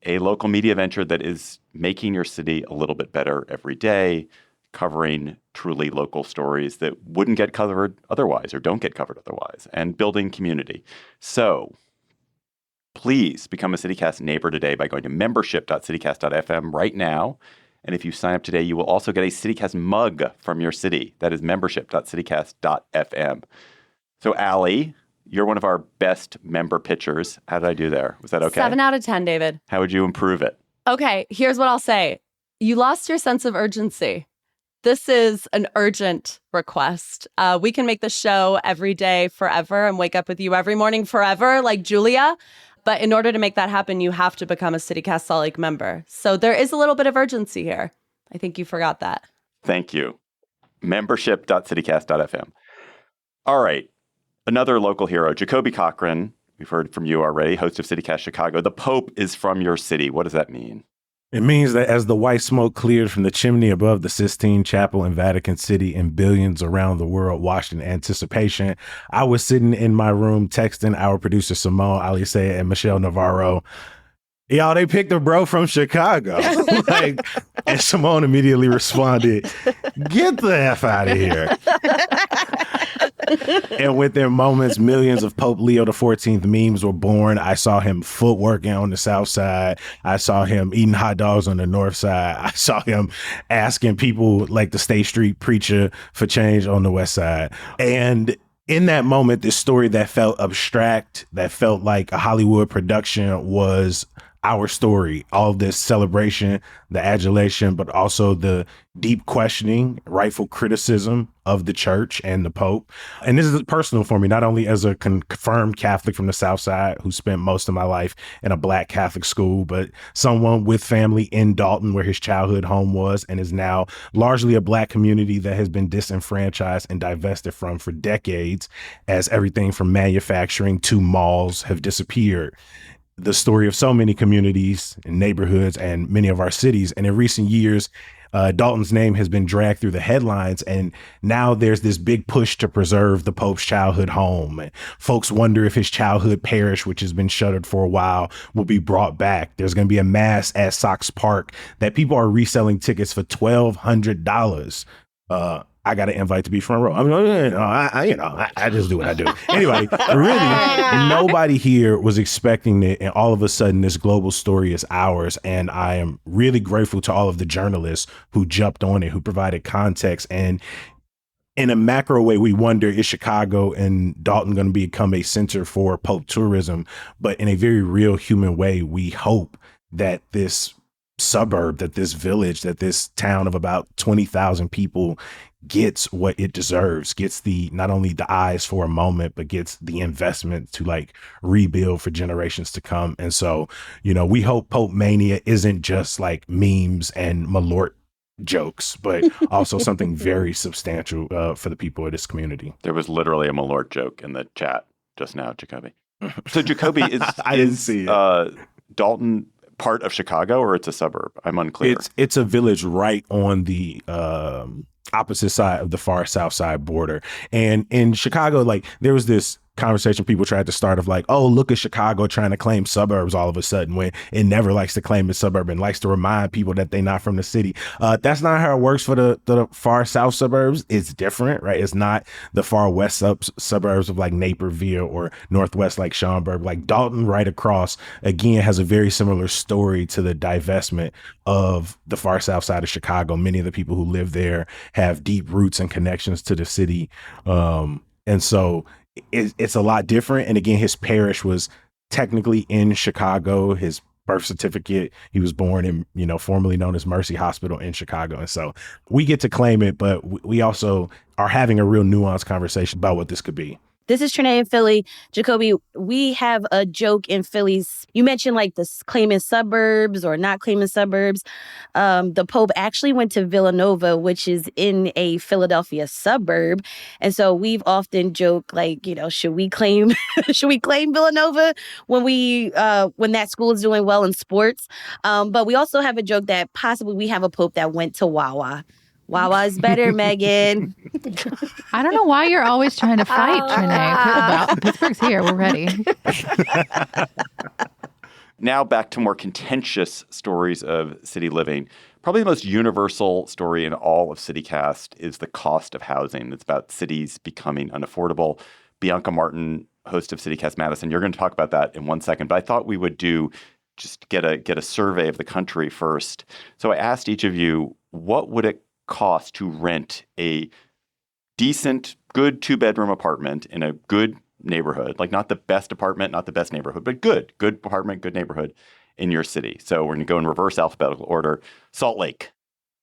a local media venture that is making your city a little bit better every day, covering truly local stories that wouldn't get covered otherwise or don't get covered otherwise, and building community. So please become a CityCast neighbor today by going to membership.citycast.fm right now. And if you sign up today, you will also get a CityCast mug from your city. That is membership.citycast.fm. So Allie, you're one of our best member pitchers. How did I do there? Was that okay? 7 out of 10, David. How would you improve it? Okay, here's what I'll say. You lost your sense of urgency. This is an urgent request. We can make the show every day forever and wake up with you every morning forever, like Julia. But in order to make that happen, you have to become a CityCast Salt Lake member. So there is a little bit of urgency here. I think you forgot that. Thank you. Membership.citycast.fm. All right. Another local hero, Jacoby Cochran. We've heard from you already, host of CityCast Chicago. The Pope is from your city. What does that mean? It means that as the white smoke cleared from the chimney above the Sistine Chapel in Vatican City and billions around the world watched in anticipation, I was sitting in my room texting our producer Simone Alisea and Michelle Navarro. Y'all, they picked a bro from Chicago. And Simone immediately responded, "Get the F out of here." And within moments, millions of Pope Leo XIV memes were born. I saw him footworking on the south side. I saw him eating hot dogs on the north side. I saw him asking people like the State Street preacher for change on the west side. And in that moment, this story that felt abstract, that felt like a Hollywood production was our story. All of this celebration, the adulation, but also the deep questioning, rightful criticism of the church and the Pope. And this is personal for me, not only as a confirmed Catholic from the South Side who spent most of my life in a Black Catholic school, but someone with family in Dalton where his childhood home was and is now largely a Black community that has been disenfranchised and divested from for decades as everything from manufacturing to malls have disappeared. The story of so many communities and neighborhoods and many of our cities. And in recent years, Dalton's name has been dragged through the headlines. And now there's this big push to preserve the Pope's childhood home. And folks wonder if his childhood parish, which has been shuttered for a while, will be brought back. There's going to be a mass at Sox Park that people are reselling tickets for $1,200. I got an invite to be front row. I mean, I just do what I do. Anyway, really, nobody here was expecting it. And all of a sudden, this global story is ours. And I am really grateful to all of the journalists who jumped on it, who provided context. And in a macro way, we wonder, is Chicago and Dalton going to become a center for Pope tourism? But in a very real human way, we hope that this suburb, that this village, that this town of about 20,000 people gets what it deserves, gets the not only the eyes for a moment, but gets the investment to like rebuild for generations to come. And so, we hope Pope Mania isn't just like memes and Malort jokes, but also something very substantial for the people of this community. There was literally a Malort joke in the chat just now, Jacoby. So Jacoby, I didn't see it. Dalton part of Chicago or it's a suburb? I'm unclear. It's a village right on the opposite side of the far south side border. And in Chicago, like there was this conversation people tried to start of like, oh, look at Chicago trying to claim suburbs all of a sudden when it never likes to claim its suburb and likes to remind people that they're not from the city. That's not how it works for the far south suburbs. It's different, right? It's not the far west suburbs of like Naperville or northwest like Schaumburg. Like Dalton right across, again, has a very similar story to the divestment of the far south side of Chicago. Many of the people who live there have deep roots and connections to the city. And so it's a lot different. And again, his parish was technically in Chicago. His birth certificate, he was born in, formerly known as Mercy Hospital in Chicago. And so we get to claim it, but we also are having a real nuanced conversation about what this could be. This is Trinae in Philly. Jacoby, we have a joke in Philly's. You mentioned like the claiming suburbs or not claiming suburbs. The Pope actually went to Villanova, which is in a Philadelphia suburb. And so we've often joked like, should we claim Villanova when that school is doing well in sports? But we also have a joke that possibly we have a Pope that went to Wawa. Wawa is better, Megan. I don't know why you're always trying to fight, Trinae. Pittsburgh's here. We're ready. Now back to more contentious stories of city living. Probably the most universal story in all of CityCast is the cost of housing. It's about cities becoming unaffordable. Bianca Martin, host of CityCast Madison, you're going to talk about that in 1 second. But I thought we would just get a survey of the country first. So I asked each of you, what would it cost to rent a decent, good 2-bedroom apartment in a good neighborhood, like not the best apartment, not the best neighborhood, but good apartment, good neighborhood in your city? So we're going to go in reverse alphabetical order. Salt Lake.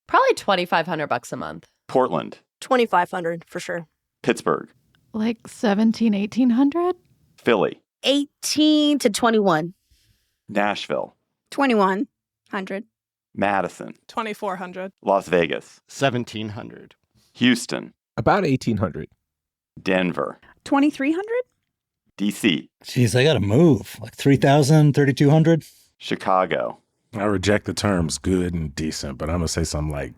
Probably $2,500 a month. Portland. $2,500 for sure. Pittsburgh. Like 1,800. Philly. 18 to 21. Nashville. 2,100. Madison. 2,400. Las Vegas. 1,700. Houston. About 1,800. Denver. 2,300? DC. Jeez, I got to move. Like 3,000, 3,200? Chicago. I reject the terms good and decent, but I'm going to say something like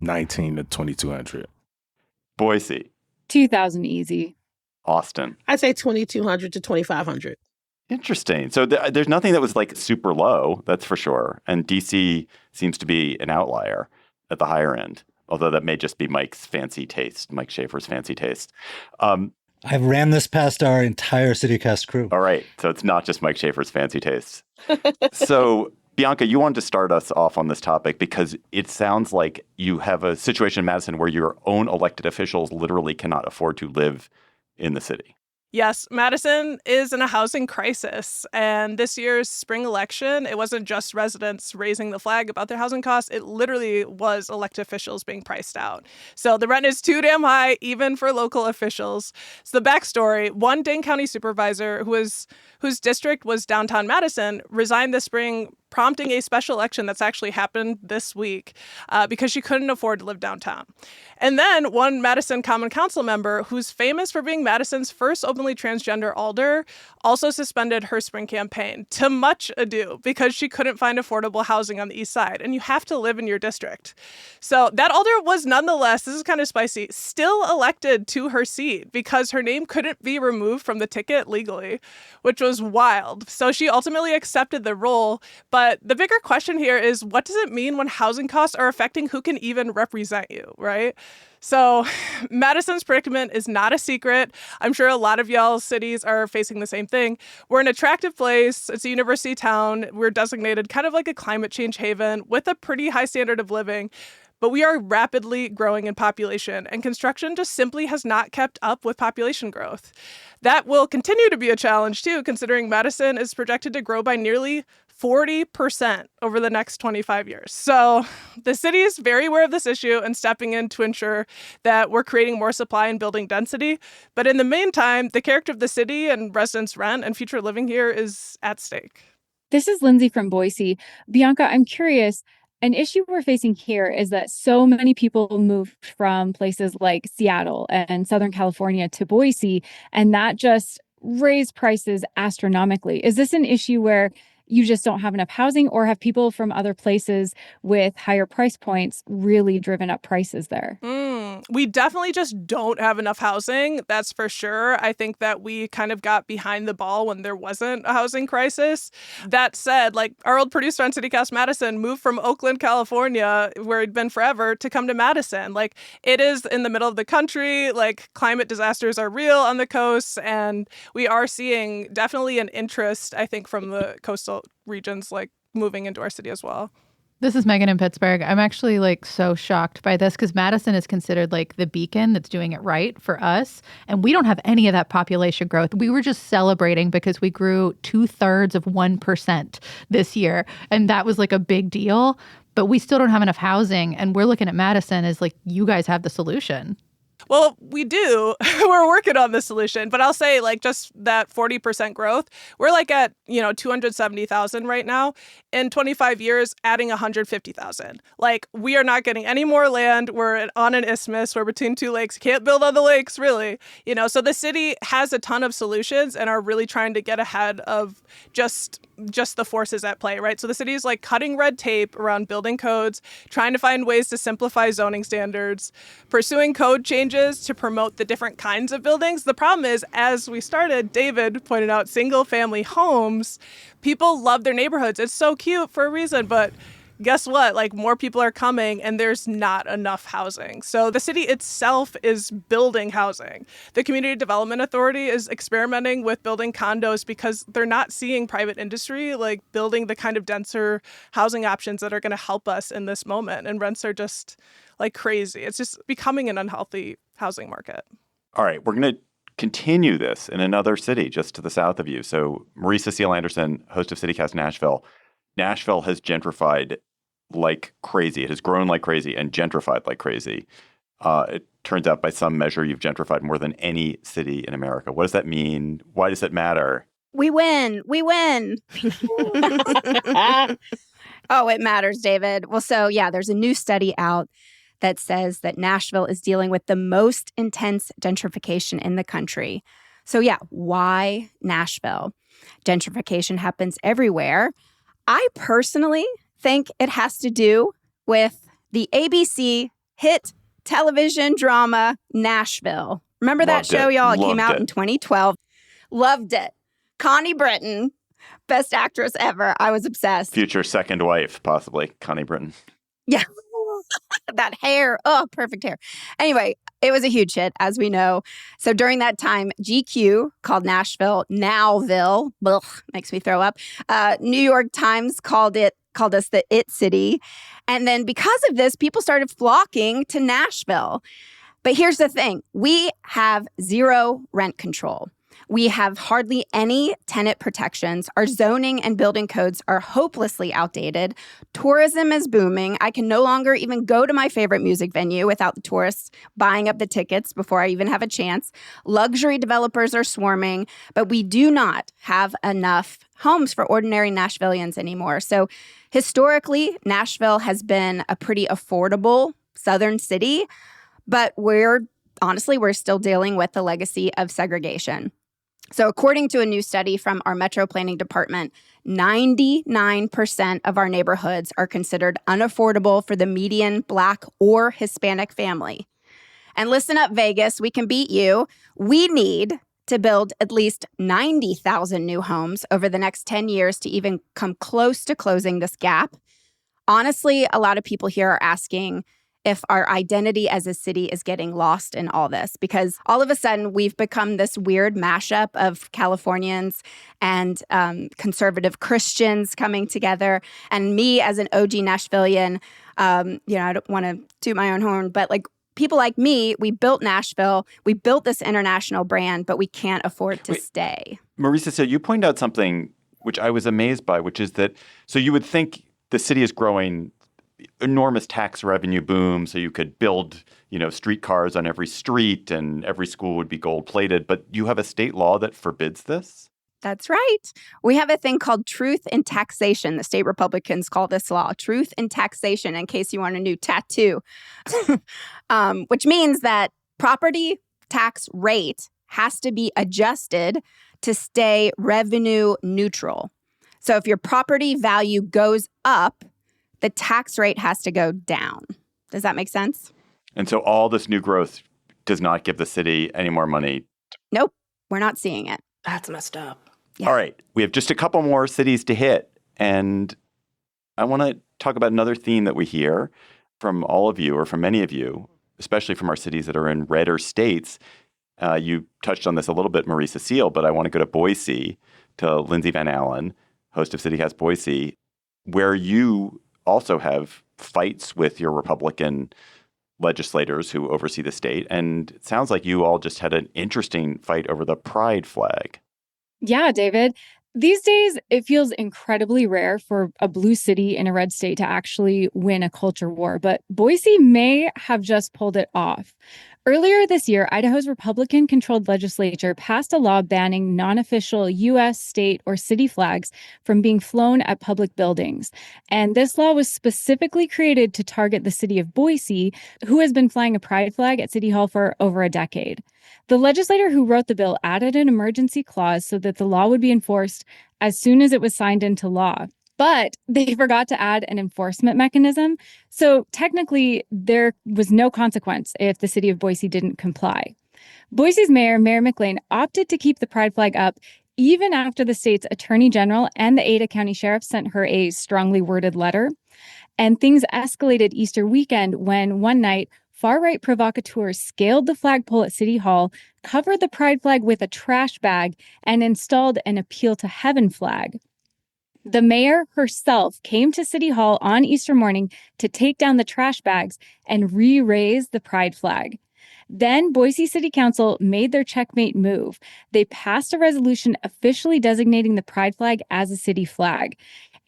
19 to 2,200. Boise. 2,000 easy. Austin. I'd say 2,200 to 2,500. Interesting. So there's nothing that was like super low, that's for sure. And DC seems to be an outlier at the higher end, although that may just be Mike's fancy taste, Mike Schaefer's fancy taste. I ran this past our entire CityCast crew. All right. So it's not just Mike Schaefer's fancy taste. So, Bianca, you wanted to start us off on this topic because it sounds like you have a situation in Madison where your own elected officials literally cannot afford to live in the city. Yes, Madison is in a housing crisis. And this year's spring election, it wasn't just residents raising the flag about their housing costs. It literally was elected officials being priced out. So the rent is too damn high, even for local officials. So the backstory, one Dane County supervisor whose district was downtown Madison resigned this spring, prompting a special election that's actually happened this week because she couldn't afford to live downtown. And then one Madison Common Council member, who's famous for being Madison's first openly transgender alder, also suspended her spring campaign, to much ado, because she couldn't find affordable housing on the east side. And you have to live in your district. So that alder was nonetheless, this is kind of spicy, still elected to her seat because her name couldn't be removed from the ticket legally, which was wild. So she ultimately accepted the role. But the bigger question here is, what does it mean when housing costs are affecting who can even represent you, right? So Madison's predicament is not a secret. I'm sure a lot of y'all's cities are facing the same thing. We're an attractive place. It's a university town. We're designated kind of like a climate change haven with a pretty high standard of living. But we are rapidly growing in population, and construction just simply has not kept up with population growth. That will continue to be a challenge, too, considering Madison is projected to grow by nearly 40% over the next 25 years. So the city is very aware of this issue and stepping in to ensure that we're creating more supply and building density. But in the meantime, the character of the city and residents' rent and future living here is at stake. This is Lindsay from Boise. Bianca, I'm curious. An issue we're facing here is that so many people moved from places like Seattle and Southern California to Boise, and that just raised prices astronomically. Is this an issue where you just don't have enough housing, or have people from other places with higher price points really driven up prices there? We definitely just don't have enough housing. That's for sure. I think that we kind of got behind the ball when there wasn't a housing crisis. That said, like our old producer on CityCast Madison moved from Oakland, California, where he'd been forever, to come to Madison. Like it is in the middle of the country. Like climate disasters are real on the coast, and we are seeing definitely an interest, I think, from the coastal regions like moving into our city as well. This is Megan in Pittsburgh. I'm actually like so shocked by this because Madison is considered like the beacon that's doing it right for us. And we don't have any of that population growth. We were just celebrating because we grew 0.2% this year. And that was like a big deal. But we still don't have enough housing. And we're looking at Madison as like, you guys have the solution. Well, we do. We're working on the solution. But I'll say like just that 40% growth, we're like at, 270,000 right now. In 25 years, adding 150,000. Like we are not getting any more land. We're on an isthmus. We're between two lakes. You can't build on the lakes, really. So the city has a ton of solutions and are really trying to get ahead of just the forces at play, right? So the city is like cutting red tape around building codes, trying to find ways to simplify zoning standards, pursuing code changes to promote the different kinds of buildings. The problem is, as we started, David pointed out, single family homes, people love their neighborhoods. It's so cute for a reason, but guess what? Like more people are coming and there's not enough housing. So the city itself is building housing. The Community Development Authority is experimenting with building condos because they're not seeing private industry like building the kind of denser housing options that are going to help us in this moment. And rents are just like crazy. It's just becoming an unhealthy housing market. All right, we're going to continue this in another city just to the south of you. So Marie Cecile Anderson, host of CityCast Nashville. Nashville has gentrified like crazy. It has grown like crazy and gentrified like crazy. It turns out by some measure you've gentrified more than any city in America. What does that mean? Why does it matter? We win. We win. Oh, it matters, David. Well, so yeah, there's a new study out that says that Nashville is dealing with the most intense gentrification in the country. So yeah, why Nashville? Gentrification happens everywhere. I personally think it has to do with the ABC hit television drama Nashville. Remember that show, y'all? It came out in 2012. Loved it. Connie Britton, best actress ever. I was obsessed. Future second wife, possibly, Connie Britton. Yeah. That hair. Oh, perfect hair. Anyway, it was a huge hit, as we know. So during that time, GQ called Nashville Nowville. Ugh, makes me throw up. New York Times called us the It City. And then because of this, people started flocking to Nashville. But here's the thing. We have zero rent control. We have hardly any tenant protections. Our zoning and building codes are hopelessly outdated. Tourism is booming. I can no longer even go to my favorite music venue without the tourists buying up the tickets before I even have a chance. Luxury developers are swarming, but we do not have enough homes for ordinary Nashvillians anymore. So historically, Nashville has been a pretty affordable southern city, but we're still dealing with the legacy of segregation. So according to a new study from our Metro Planning Department, 99% of our neighborhoods are considered unaffordable for the median Black or Hispanic family. And listen up, Vegas, we can beat you. We need to build at least 90,000 new homes over the next 10 years to even come close to closing this gap. Honestly, a lot of people here are asking if our identity as a city is getting lost in all this, because all of a sudden we've become this weird mashup of Californians and conservative Christians coming together. And me as an OG Nashvillian, I don't want to toot my own horn, but like people like me, we built Nashville, we built this international brand, but we can't afford to stay. Marisa, so you pointed out something which I was amazed by, which is that, so you would think the city is growing, enormous tax revenue boom, so you could build, streetcars on every street and every school would be gold plated. But you have a state law that forbids this? That's right. We have a thing called truth in taxation. The state Republicans call this law truth in taxation, in case you want a new tattoo, which means that property tax rate has to be adjusted to stay revenue neutral. So if your property value goes up, the tax rate has to go down. Does that make sense? And so all this new growth does not give the city any more money? Nope, we're not seeing it. That's messed up. Yeah. All right, we have just a couple more cities to hit. And I want to talk about another theme that we hear from all of you, or from many of you, especially from our cities that are in redder states. You touched on this a little bit, Marisa Seal, but I want to go to Boise, to Lindsay Van Allen, host of CityCast Boise, where you also have fights with your Republican legislators who oversee the state. And it sounds like you all just had an interesting fight over the pride flag. Yeah, David. These days, it feels incredibly rare for a blue city in a red state to actually win a culture war, but Boise may have just pulled it off. Earlier this year, Idaho's Republican-controlled legislature passed a law banning non-official U.S., state, or city flags from being flown at public buildings. And this law was specifically created to target the city of Boise, who has been flying a pride flag at City Hall for over a decade. The legislator who wrote the bill added an emergency clause so that the law would be enforced as soon as it was signed into law. But they forgot to add an enforcement mechanism. So technically, there was no consequence if the city of Boise didn't comply. Boise's mayor, Mayor McLean, opted to keep the pride flag up even after the state's attorney general and the Ada County sheriff sent her a strongly worded letter. And things escalated Easter weekend when one night, far-right provocateurs scaled the flagpole at City Hall, covered the pride flag with a trash bag, and installed an Appeal to Heaven flag. The mayor herself came to City Hall on Easter morning to take down the trash bags and re-raise the pride flag. Then Boise City Council made their checkmate move. They passed a resolution officially designating the pride flag as a city flag.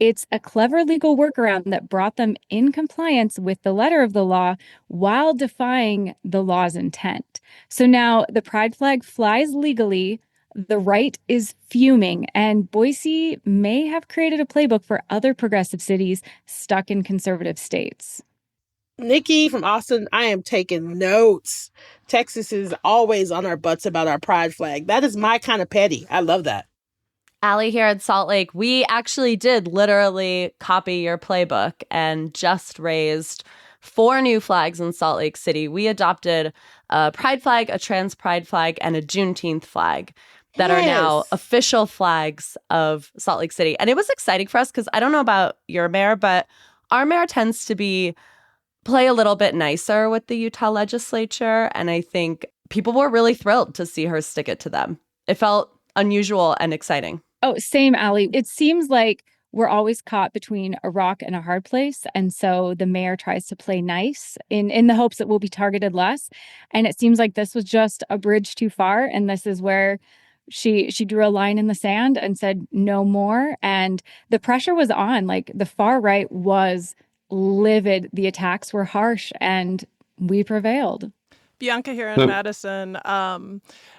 It's a clever legal workaround that brought them in compliance with the letter of the law while defying the law's intent. So now the pride flag flies legally. The right is fuming, and Boise may have created a playbook for other progressive cities stuck in conservative states. Nikki from Austin, I am taking notes. Texas is always on our butts about our pride flag. That is my kind of petty. I love that. Allie here at Salt Lake, we actually did literally copy your playbook and just raised 4 new flags in Salt Lake City. We adopted a pride flag, a trans pride flag, and a Juneteenth flag that are now official flags of Salt Lake City. And it was exciting for us because I don't know about your mayor, but our mayor tends to play a little bit nicer with the Utah legislature. And I think people were really thrilled to see her stick it to them. It felt unusual and exciting. Oh, same, Allie. It seems like we're always caught between a rock and a hard place. And so the mayor tries to play nice in the hopes that we'll be targeted less. And it seems like this was just a bridge too far. And this is where she drew a line in the sand and said no more. And the pressure was on. Like, the far right was livid. The attacks were harsh, and we prevailed. Bianca here in Madison.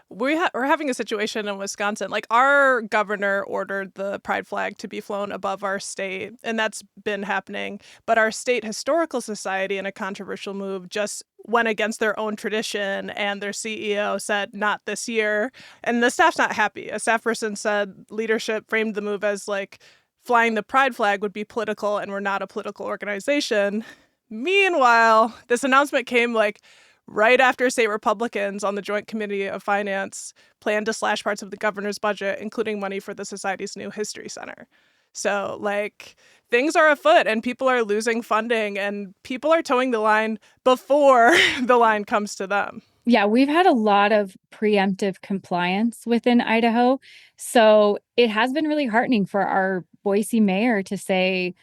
We're having a situation in Wisconsin. Like, our governor ordered the pride flag to be flown above our state, and that's been happening. But our state historical society, in a controversial move, just went against their own tradition, and their CEO said, not this year. And the staff's not happy. A staff person said leadership framed the move as like flying the pride flag would be political, and we're not a political organization. Meanwhile, this announcement came like right after state Republicans on the Joint Committee of Finance planned to slash parts of the governor's budget, including money for the society's new history center. So, like, things are afoot and people are losing funding and people are towing the line before the line comes to them. Yeah, we've had a lot of preemptive compliance within Idaho. So it has been really heartening for our Boise mayor to say,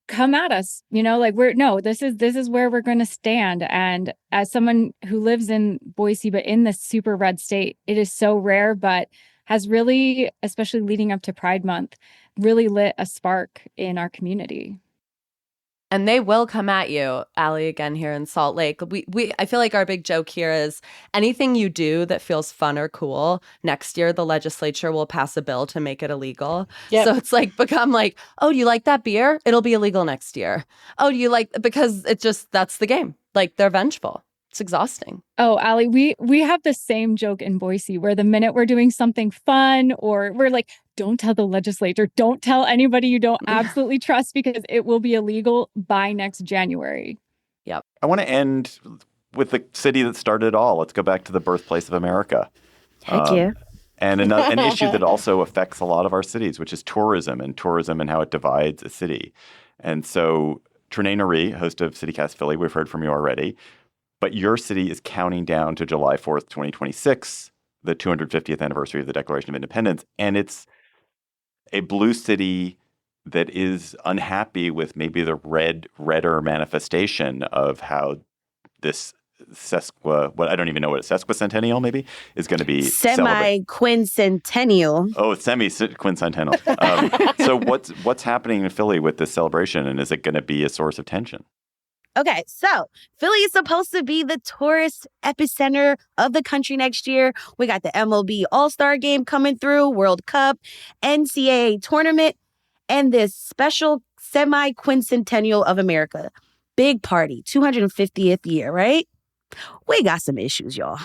come at us, like this is where we're going to stand. And as someone who lives in Boise, but in this super red state, it is so rare, but has really, especially leading up to Pride Month, really lit a spark in our community. And they will come at you, Allie, again here in Salt Lake. I feel like our big joke here is anything you do that feels fun or cool, next year the legislature will pass a bill to make it illegal. Yep. So it's like become like, oh, do you like that beer? It'll be illegal next year. Oh, do you like, because it's just, that's the game. Like, they're vengeful. It's exhausting. Oh, Allie, we have the same joke in Boise where the minute we're doing something fun or we're like, don't tell the legislature, don't tell anybody you don't absolutely trust because it will be illegal by next January. Yep. I want to end with the city that started it all. Let's go back to the birthplace of America. Heck yeah. And an issue that also affects a lot of our cities, which is tourism and how it divides a city. And so Trenae Nari, host of CityCast Philly, we've heard from you already. But your city is counting down to July 4th, 2026, the 250th anniversary of the Declaration of Independence. And it's a blue city that is unhappy with maybe the redder manifestation of how this sesquicentennial maybe is going to be semi-quincentennial. Oh, semi-quincentennial. So what's happening in Philly with this celebration, and is it going to be a source of tension? Okay, so Philly is supposed to be the tourist epicenter of the country next year. We got the MLB All-Star Game coming through, World Cup, NCAA tournament, and this special semi-quincentennial of America. Big party, 250th year, right? We got some issues, y'all.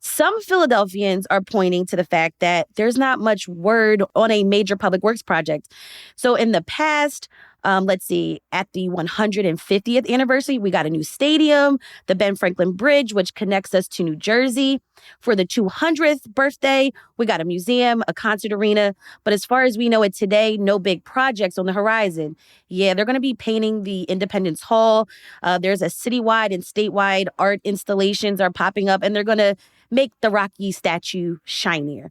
Some Philadelphians are pointing to the fact that there's not much word on a major public works project. So in the past, let's see, at the 150th anniversary, we got a new stadium, the Ben Franklin Bridge, which connects us to New Jersey. For the 200th birthday, we got a museum, a concert arena. But as far as we know it today, no big projects on the horizon. Yeah, they're going to be painting the Independence Hall. There's a citywide and statewide art installations are popping up, and they're going to make the Rocky statue shinier.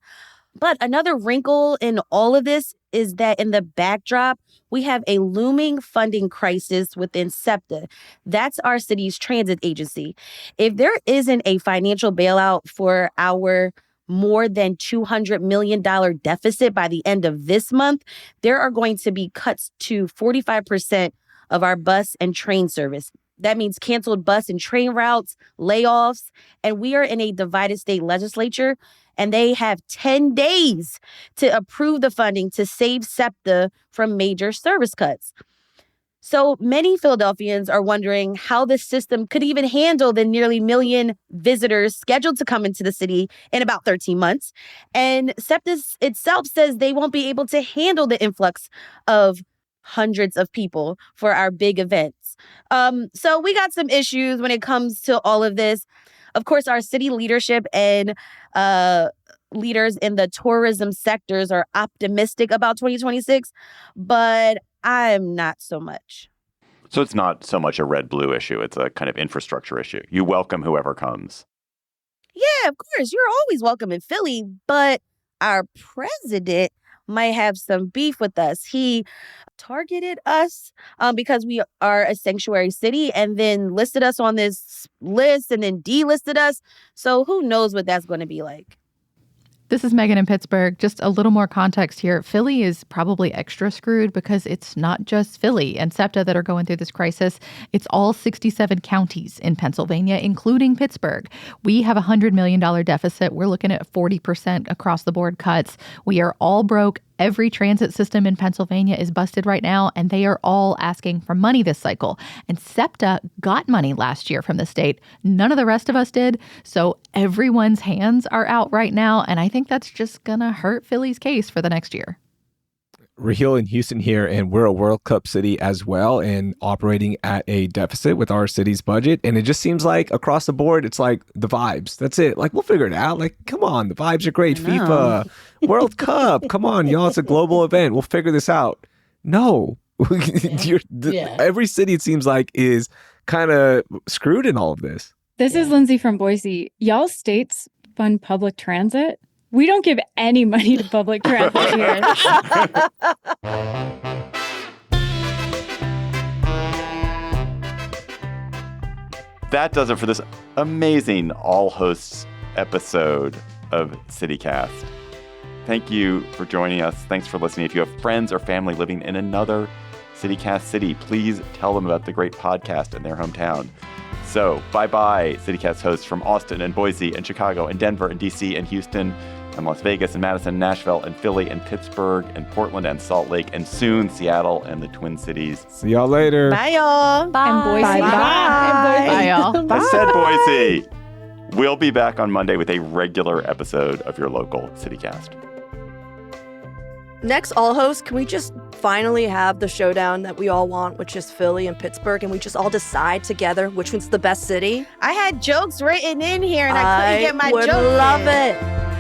But another wrinkle in all of this is that in the backdrop, we have a looming funding crisis within SEPTA. That's our city's transit agency. If there isn't a financial bailout for our more than $200 million deficit by the end of this month, there are going to be cuts to 45% of our bus and train service. That means canceled bus and train routes, layoffs, and we are in a divided state legislature, and they have 10 days to approve the funding to save SEPTA from major service cuts. So many Philadelphians are wondering how the system could even handle the nearly 1 million visitors scheduled to come into the city in about 13 months. And SEPTA itself says they won't be able to handle the influx of hundreds of people for our big events. So we got some issues when it comes to all of this. Of course, our city leadership and leaders in the tourism sectors are optimistic about 2026, but I'm not so much. So it's not so much a red-blue issue. It's a kind of infrastructure issue. You welcome whoever comes. Yeah, of course. You're always welcome in Philly, but our president might have some beef with us. He targeted us because we are a sanctuary city and then listed us on this list and then delisted us. So who knows what that's going to be like. This is Megan in Pittsburgh. Just a little more context here. Philly is probably extra screwed because it's not just Philly and SEPTA that are going through this crisis. It's all 67 counties in Pennsylvania, including Pittsburgh. We have a $100 million deficit. We're looking at 40% across the board cuts. We are all broke. Every transit system in Pennsylvania is busted right now, and they are all asking for money this cycle. And SEPTA got money last year from the state. None of the rest of us did. So everyone's hands are out right now, and I think that's just going to hurt Philly's case for the next year. Raheel in Houston here, and we're a World Cup city as well and operating at a deficit with our city's budget. And it just seems like across the board, it's like the vibes. That's it. Like, we'll figure it out. Like, come on, the vibes are great. FIFA, World Cup. Come on, y'all. It's a global event. We'll figure this out. No. Every city, it seems like, is kind of screwed in all of this. This is Lindsay from Boise. Y'all states fund public transit. We don't give any money to public transit here. That does it for this amazing all hosts episode of CityCast. Thank you for joining us. Thanks for listening. If you have friends or family living in another CityCast city, please tell them about the great podcast in their hometown. So bye-bye, CityCast hosts from Austin and Boise and Chicago and Denver and DC and Houston and Las Vegas and Madison, Nashville and Philly and Pittsburgh and Portland and Salt Lake and soon Seattle and the Twin Cities. See y'all later. Bye, y'all. Bye. And Boise. Bye. Bye, y'all. I said Boise. We'll be back on Monday with a regular episode of your local CityCast. Next, all hosts, can we just finally have the showdown that we all want, which is Philly and Pittsburgh, and we just all decide together which one's the best city? I had jokes written in here and I couldn't get my jokes. jokes. I would love it.